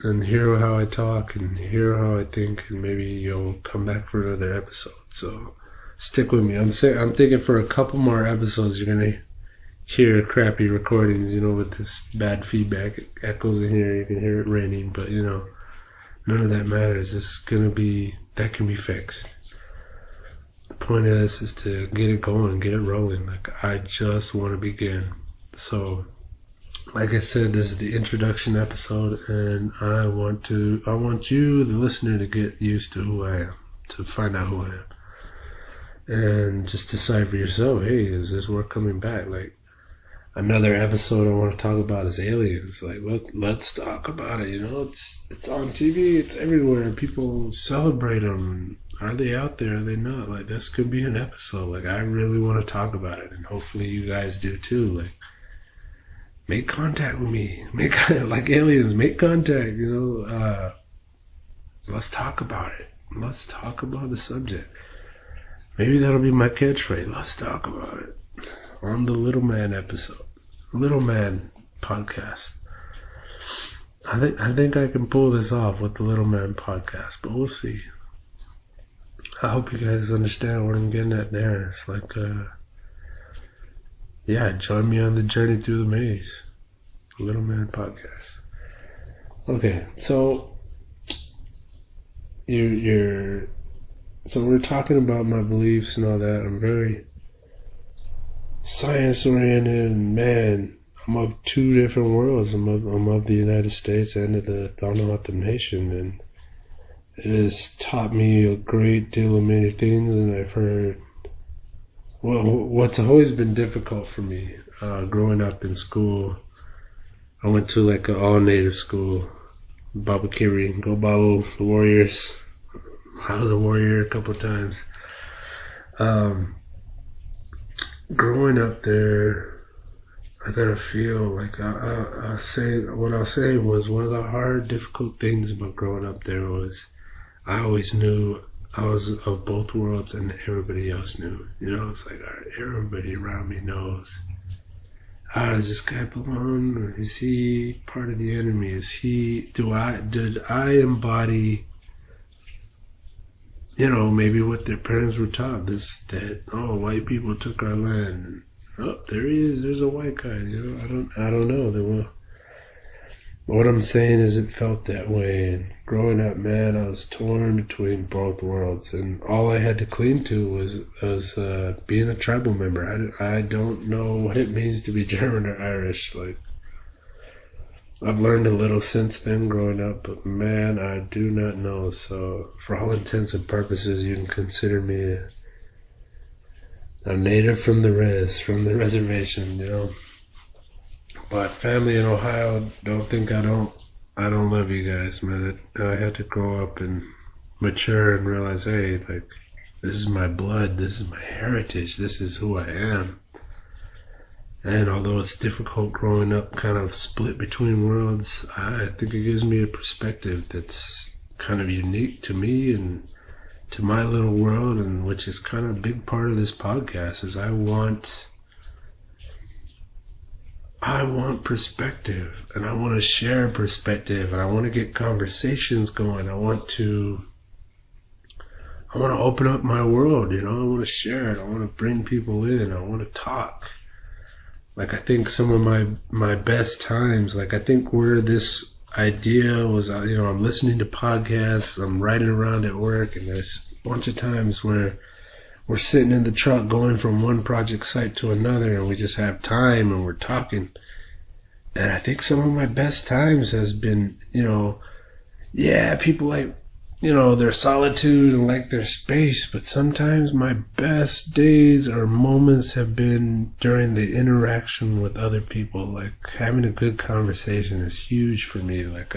and hear how I talk and hear how I think, and maybe you'll come back for another episode. So stick with me. I'm thinking for a couple more episodes you're gonna hear crappy recordings, with this bad feedback. It echoes in here, you can hear it raining, but none of that matters. That can be fixed. The point of this is to get it going, get it rolling. Like, I just want to begin. So, like I said, this is the introduction episode, and I want you, the listener, to get used to who I am, to find out who I am, and just decide for yourself, hey, is this worth coming back? Like, another episode I want to talk about is aliens. Like, let's talk about it. You know, it's on TV, it's everywhere. People celebrate them. Are they out there? Are they not? Like, this could be an episode. Like, I really want to talk about it, and hopefully you guys do too. Like, make contact with me. Like aliens, make contact. You know, let's talk about it. Let's talk about the subject. Maybe that'll be my catchphrase. Let's talk about it on the Little Man episode, Little Man podcast. I think I can pull this off with the Little Man podcast, but we'll see. I hope you guys understand what I'm getting at there. It's like, yeah, join me on the journey through the maze. Little Man podcast. Okay, so so we're talking about my beliefs and all that. I'm very science oriented, and man, I'm of two different worlds. I'm of the United States and of the Vanuatu Nation, and it has taught me a great deal of many things. And I've heard, well, what's always been difficult for me, growing up in school. I went to like an all native school, Babakiri, go Babu, the Warriors. I was a Warrior a couple of times. Growing up there, I gotta feel like I'll say was one of the hard, difficult things about growing up there was I always knew I was of both worlds and everybody else knew. You know, it's like, all right, everybody around me knows. How does this guy belong? Or is he part of the enemy? Did I embody, you know, maybe what their parents were taught, that white people took our land. Oh, there he is. There's a white guy. You know, I don't know. What I'm saying is, it felt that way. And growing up, man, I was torn between both worlds, and all I had to cling to was being a tribal member. I don't know what it means to be German or Irish. Like, I've learned a little since then growing up, but man, I do not know. So for all intents and purposes, you can consider me a native from the reservation, you know. But family in Ohio, don't think I don't love you guys, man. I had to grow up and mature and realize, hey, like, this is my blood, this is my heritage, this is who I am. And although it's difficult growing up kind of split between worlds, I think it gives me a perspective that's kind of unique to me and to my little world, and which is kind of a big part of this podcast, is I want perspective, and I want to share perspective, and I want to get conversations going. I want to open up my world, you know. I want to share it. I want to bring people in. I want to talk. Like, I think some of my best times, like, I think where this idea was, you know, I'm listening to podcasts, I'm riding around at work, and there's a bunch of times where we're sitting in the truck going from one project site to another, and we just have time and we're talking. And I think some of my best times has been, you know, yeah, people like, you know, their solitude and like their space, but sometimes my best days or moments have been during the interaction with other people. Like, having a good conversation is huge for me. Like,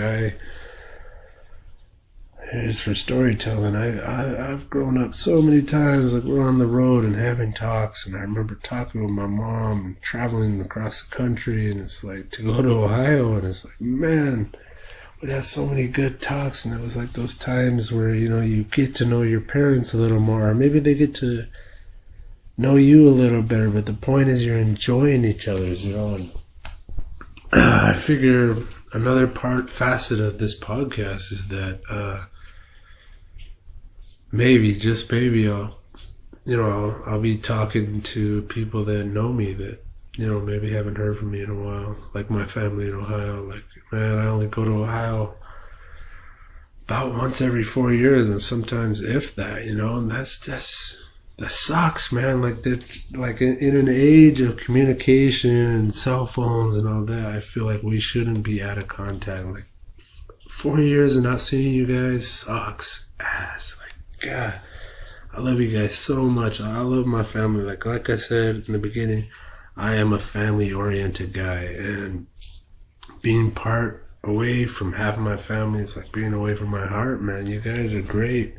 it's for storytelling. I've grown up so many times, like, we're on the road and having talks, and I remember talking with my mom and traveling across the country, and it's like, to go to Ohio, and it's like, man, we'd have so many good talks, and it was like those times where, you know, you get to know your parents a little more, or maybe they get to know you a little better, but the point is you're enjoying each other's, you know. And I figure another facet of this podcast is that maybe, just maybe, I'll be talking to people that know me that, you know, maybe haven't heard from me in a while, like my family in Ohio. Like, man, I only go to Ohio about once every 4 years, and sometimes if that, you know, and that sucks, man. Like, in an age of communication and cell phones and all that, I feel like we shouldn't be out of contact. Like, 4 years and not seeing you guys sucks ass. Like, God, I love you guys so much. I love my family. Like I said in the beginning, I am a family-oriented guy, and being part away from half of my family is like being away from my heart, man. You guys are great.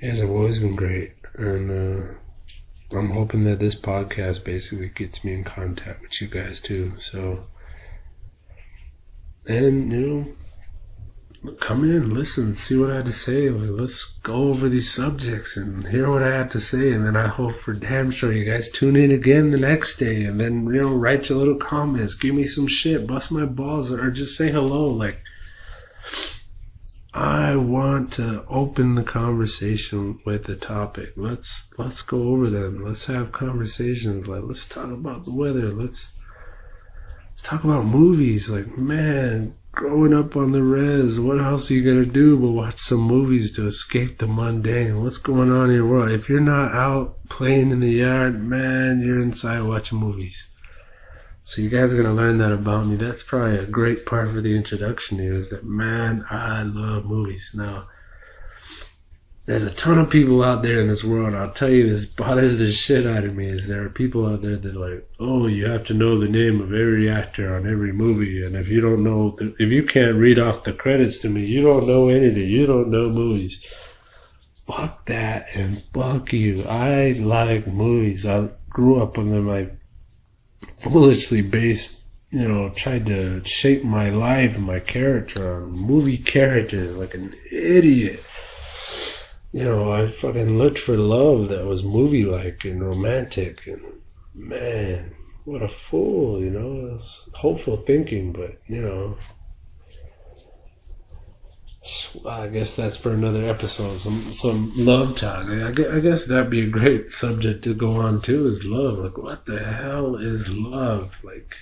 You guys have always been great, and I'm hoping that this podcast basically gets me in contact with you guys too. So, and come in, listen, see what I had to say. Like, let's go over these subjects and hear what I had to say. And then I hope for damn sure you guys tune in again the next day. And then, write your little comments. Give me some shit. Bust my balls. Or just say hello. Like, I want to open the conversation with a topic. Let's go over them. Let's have conversations. Like, let's talk about the weather. Let's talk about movies. Like, man, growing up on the res, what else are you gonna do but watch some movies to escape the mundane? What's going on in your world? If you're not out playing in the yard, man, you're inside watching movies. So you guys are gonna learn that about me. That's probably a great part for the introduction here, is that, man, I love movies. Now, there's a ton of people out there in this world. I'll tell you, this bothers the shit out of me, is there are people out there that are like, oh, you have to know the name of every actor on every movie, and if you don't know, if you can't read off the credits to me, you don't know anything. You don't know movies. Fuck that, and fuck you. I like movies. I grew up on them. I foolishly tried to shape my life and my character on movie characters like an idiot. I fucking looked for love that was movie-like and romantic, and man, what a fool, It was hopeful thinking, but, I guess that's for another episode, some love talk. I guess that'd be a great subject to go on too, is love. Like, what the hell is love? Like,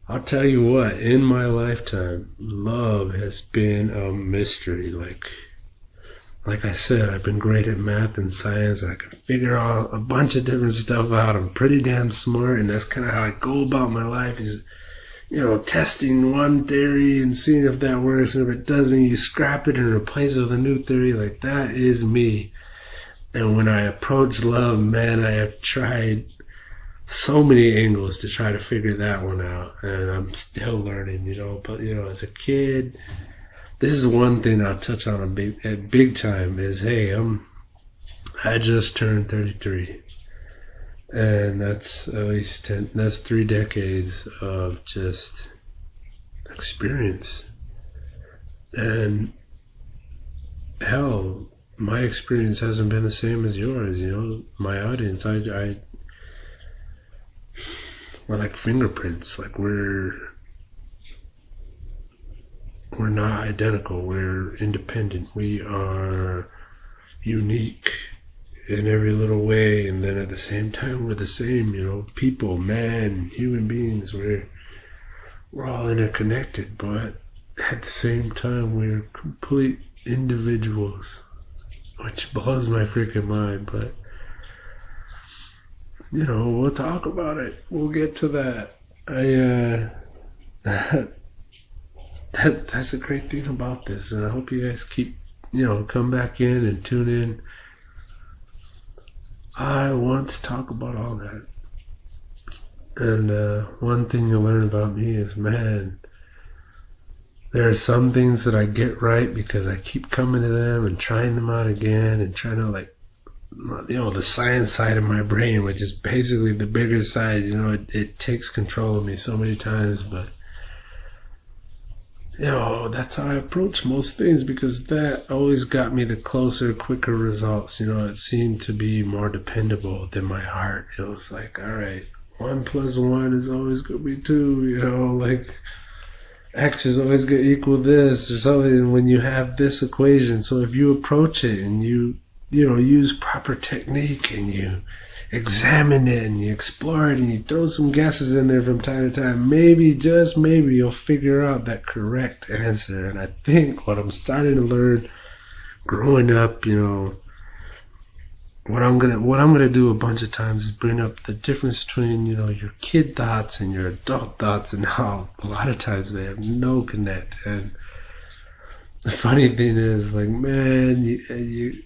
I'll tell you what, in my lifetime, love has been a mystery. Like I said, I've been great at math and science. I can figure out a bunch of different stuff out. I'm pretty damn smart, and that's kind of how I go about my life, is, testing one theory and seeing if that works. And if it doesn't, you scrap it and replace it with a new theory. Like, that is me. And when I approach love, man, I have tried so many angles to try to figure that one out. And I'm still learning, But, as a kid, this is one thing I'll touch on at big time is, hey, I just turned 33. And that's at least that's 3 decades of just experience. And hell, my experience hasn't been the same as yours, my audience. We're like fingerprints. Like, we're not identical. We're independent. We are unique in every little way, and then at the same time we're the same, people, man, human beings. We're all interconnected, but at the same time we're complete individuals, which blows my freaking mind. But we'll talk about it. We'll get to that. That's the great thing about this, and I hope you guys keep, come back in and tune in. I want to talk about all that. And one thing you'll learn about me is, man, there are some things that I get right because I keep coming to them and trying them out again and trying to, the science side of my brain, which is basically the bigger side, it takes control of me so many times, but that's how I approach most things, because that always got me the closer, quicker results. It seemed to be more dependable than my heart. It was like, all right, 1 + 1 is always going to be 2, like X is always going to equal this or something when you have this equation. So if you approach it and you use proper technique and you examine it and you explore it and you throw some guesses in there from time to time, maybe, just maybe, you'll figure out that correct answer. And I think what I'm starting to learn growing up, what I'm gonna do a bunch of times is bring up the difference between, your kid thoughts and your adult thoughts, and how a lot of times they have no connect. And the funny thing is, like, man,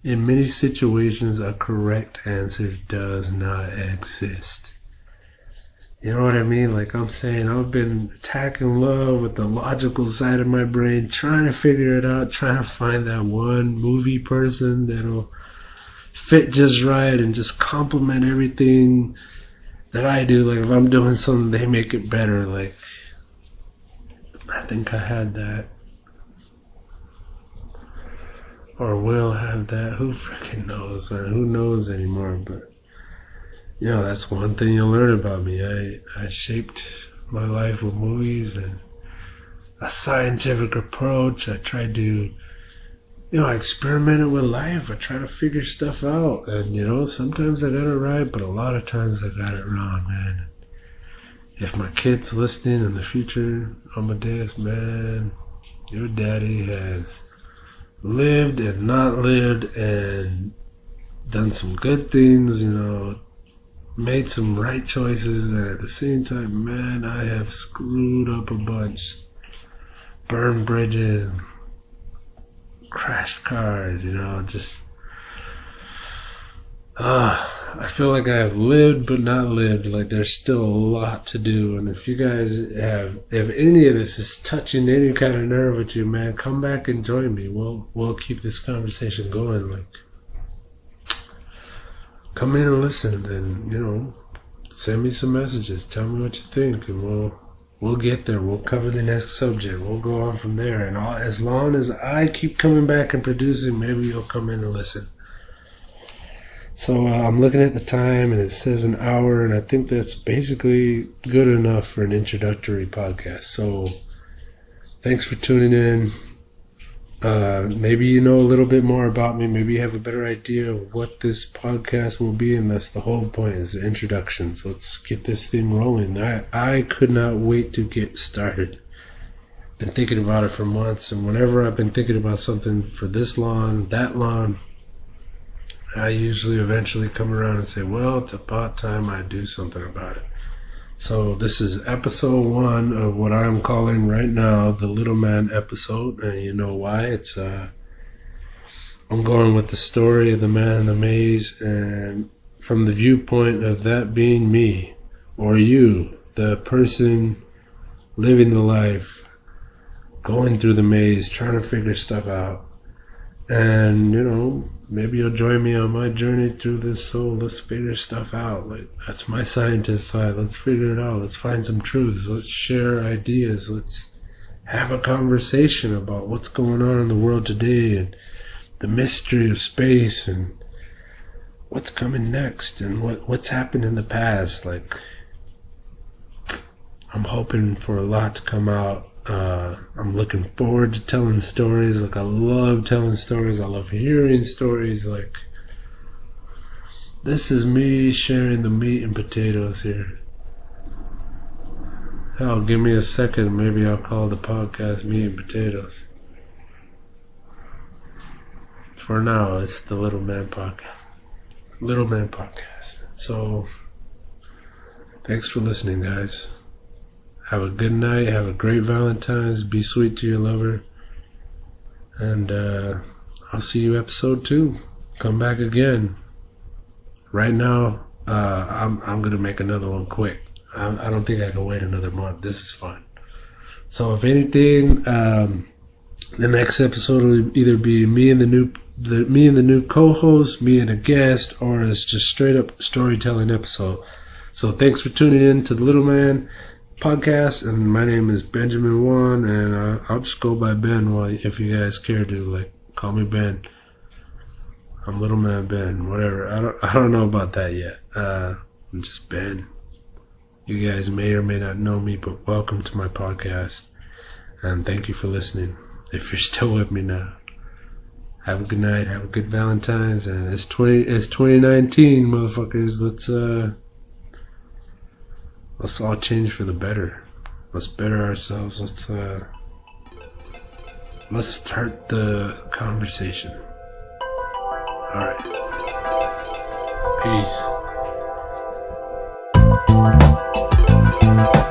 In many situations, a correct answer does not exist. You know what I mean? Like I'm saying, I've been attacking love with the logical side of my brain, trying to figure it out, trying to find that one movie person that'll fit just right and just complement everything that I do. Like if I'm doing something, they make it better. Like I think I had that, or will have that. Who freaking knows, man? Who knows anymore? But you know, that's one thing you'll learn about me. I shaped my life with movies and a scientific approach. I tried to, I experimented with life. I try to figure stuff out. And, sometimes I got it right, but a lot of times I got it wrong, man. If my kid's listening in the future, Amadeus, man, your daddy has lived and not lived and done some good things, made some right choices, and at the same time, man, I have screwed up a bunch. Burned bridges, crashed cars, I feel like I have lived but not lived. Like there's still a lot to do, and if you guys if any of this is touching any kind of nerve with you, man, come back and join me. We'll keep this conversation going. Like, come in and listen, and send me some messages. Tell me what you think, and we'll get there. We'll cover the next subject. We'll go on from there. And as long as I keep coming back and producing, maybe you'll come in and listen. So I'm looking at the time, and it says an hour, and I think that's basically good enough for an introductory podcast. So thanks for tuning in. Maybe you know a little bit more about me. Maybe you have a better idea of what this podcast will be, and that's the whole point, is the introduction. So let's get this thing rolling. I could not wait to get started. Been thinking about it for months, and whenever I've been thinking about something for this long, that long, I usually eventually come around and say, well, it's about time I do something about it. So this is episode 1 of what I'm calling right now the Little Man episode, and you know why? It's I'm going with the story of the man in the maze, and from the viewpoint of that being me, or you, the person living the life, going through the maze, trying to figure stuff out. And maybe you'll join me on my journey through this. So let's figure stuff out. Like, that's my scientist side. Let's figure it out. Let's find some truths. Let's share ideas. Let's have a conversation about what's going on in the world today, and the mystery of space, and what's coming next, and what's happened in the past. Like, I'm hoping for a lot to come out. I'm looking forward to telling stories. Like, I love telling stories. I love hearing stories. Like, this is me sharing the meat and potatoes here. Hell, give me a second. Maybe I'll call the podcast Meat and Potatoes. For now, it's the Little Man Podcast. Little Man Podcast. So, thanks for listening, guys. Have a good night. Have a great Valentine's. Be sweet to your lover. And I'll see you episode 2. Come back again. Right now, I'm going to make another one quick. I don't think I can wait another month. This is fun. So if anything, the next episode will either be me and the new co-host, me and a guest, or it's just straight up storytelling episode. So thanks for tuning in to the Little Man Podcast, and my name is Benjamin Wan, and I'll just go by Ben. Well, if you guys care to, call me Ben. I'm Little Man Ben, whatever. I don't know about that yet. I'm just Ben. You guys may or may not know me, but welcome to my podcast, and thank you for listening. If you're still with me now, have a good night. Have a good Valentine's, and it's 2019, motherfuckers. Let's all change for the better. Let's better ourselves. Let's start the conversation. Alright. Peace.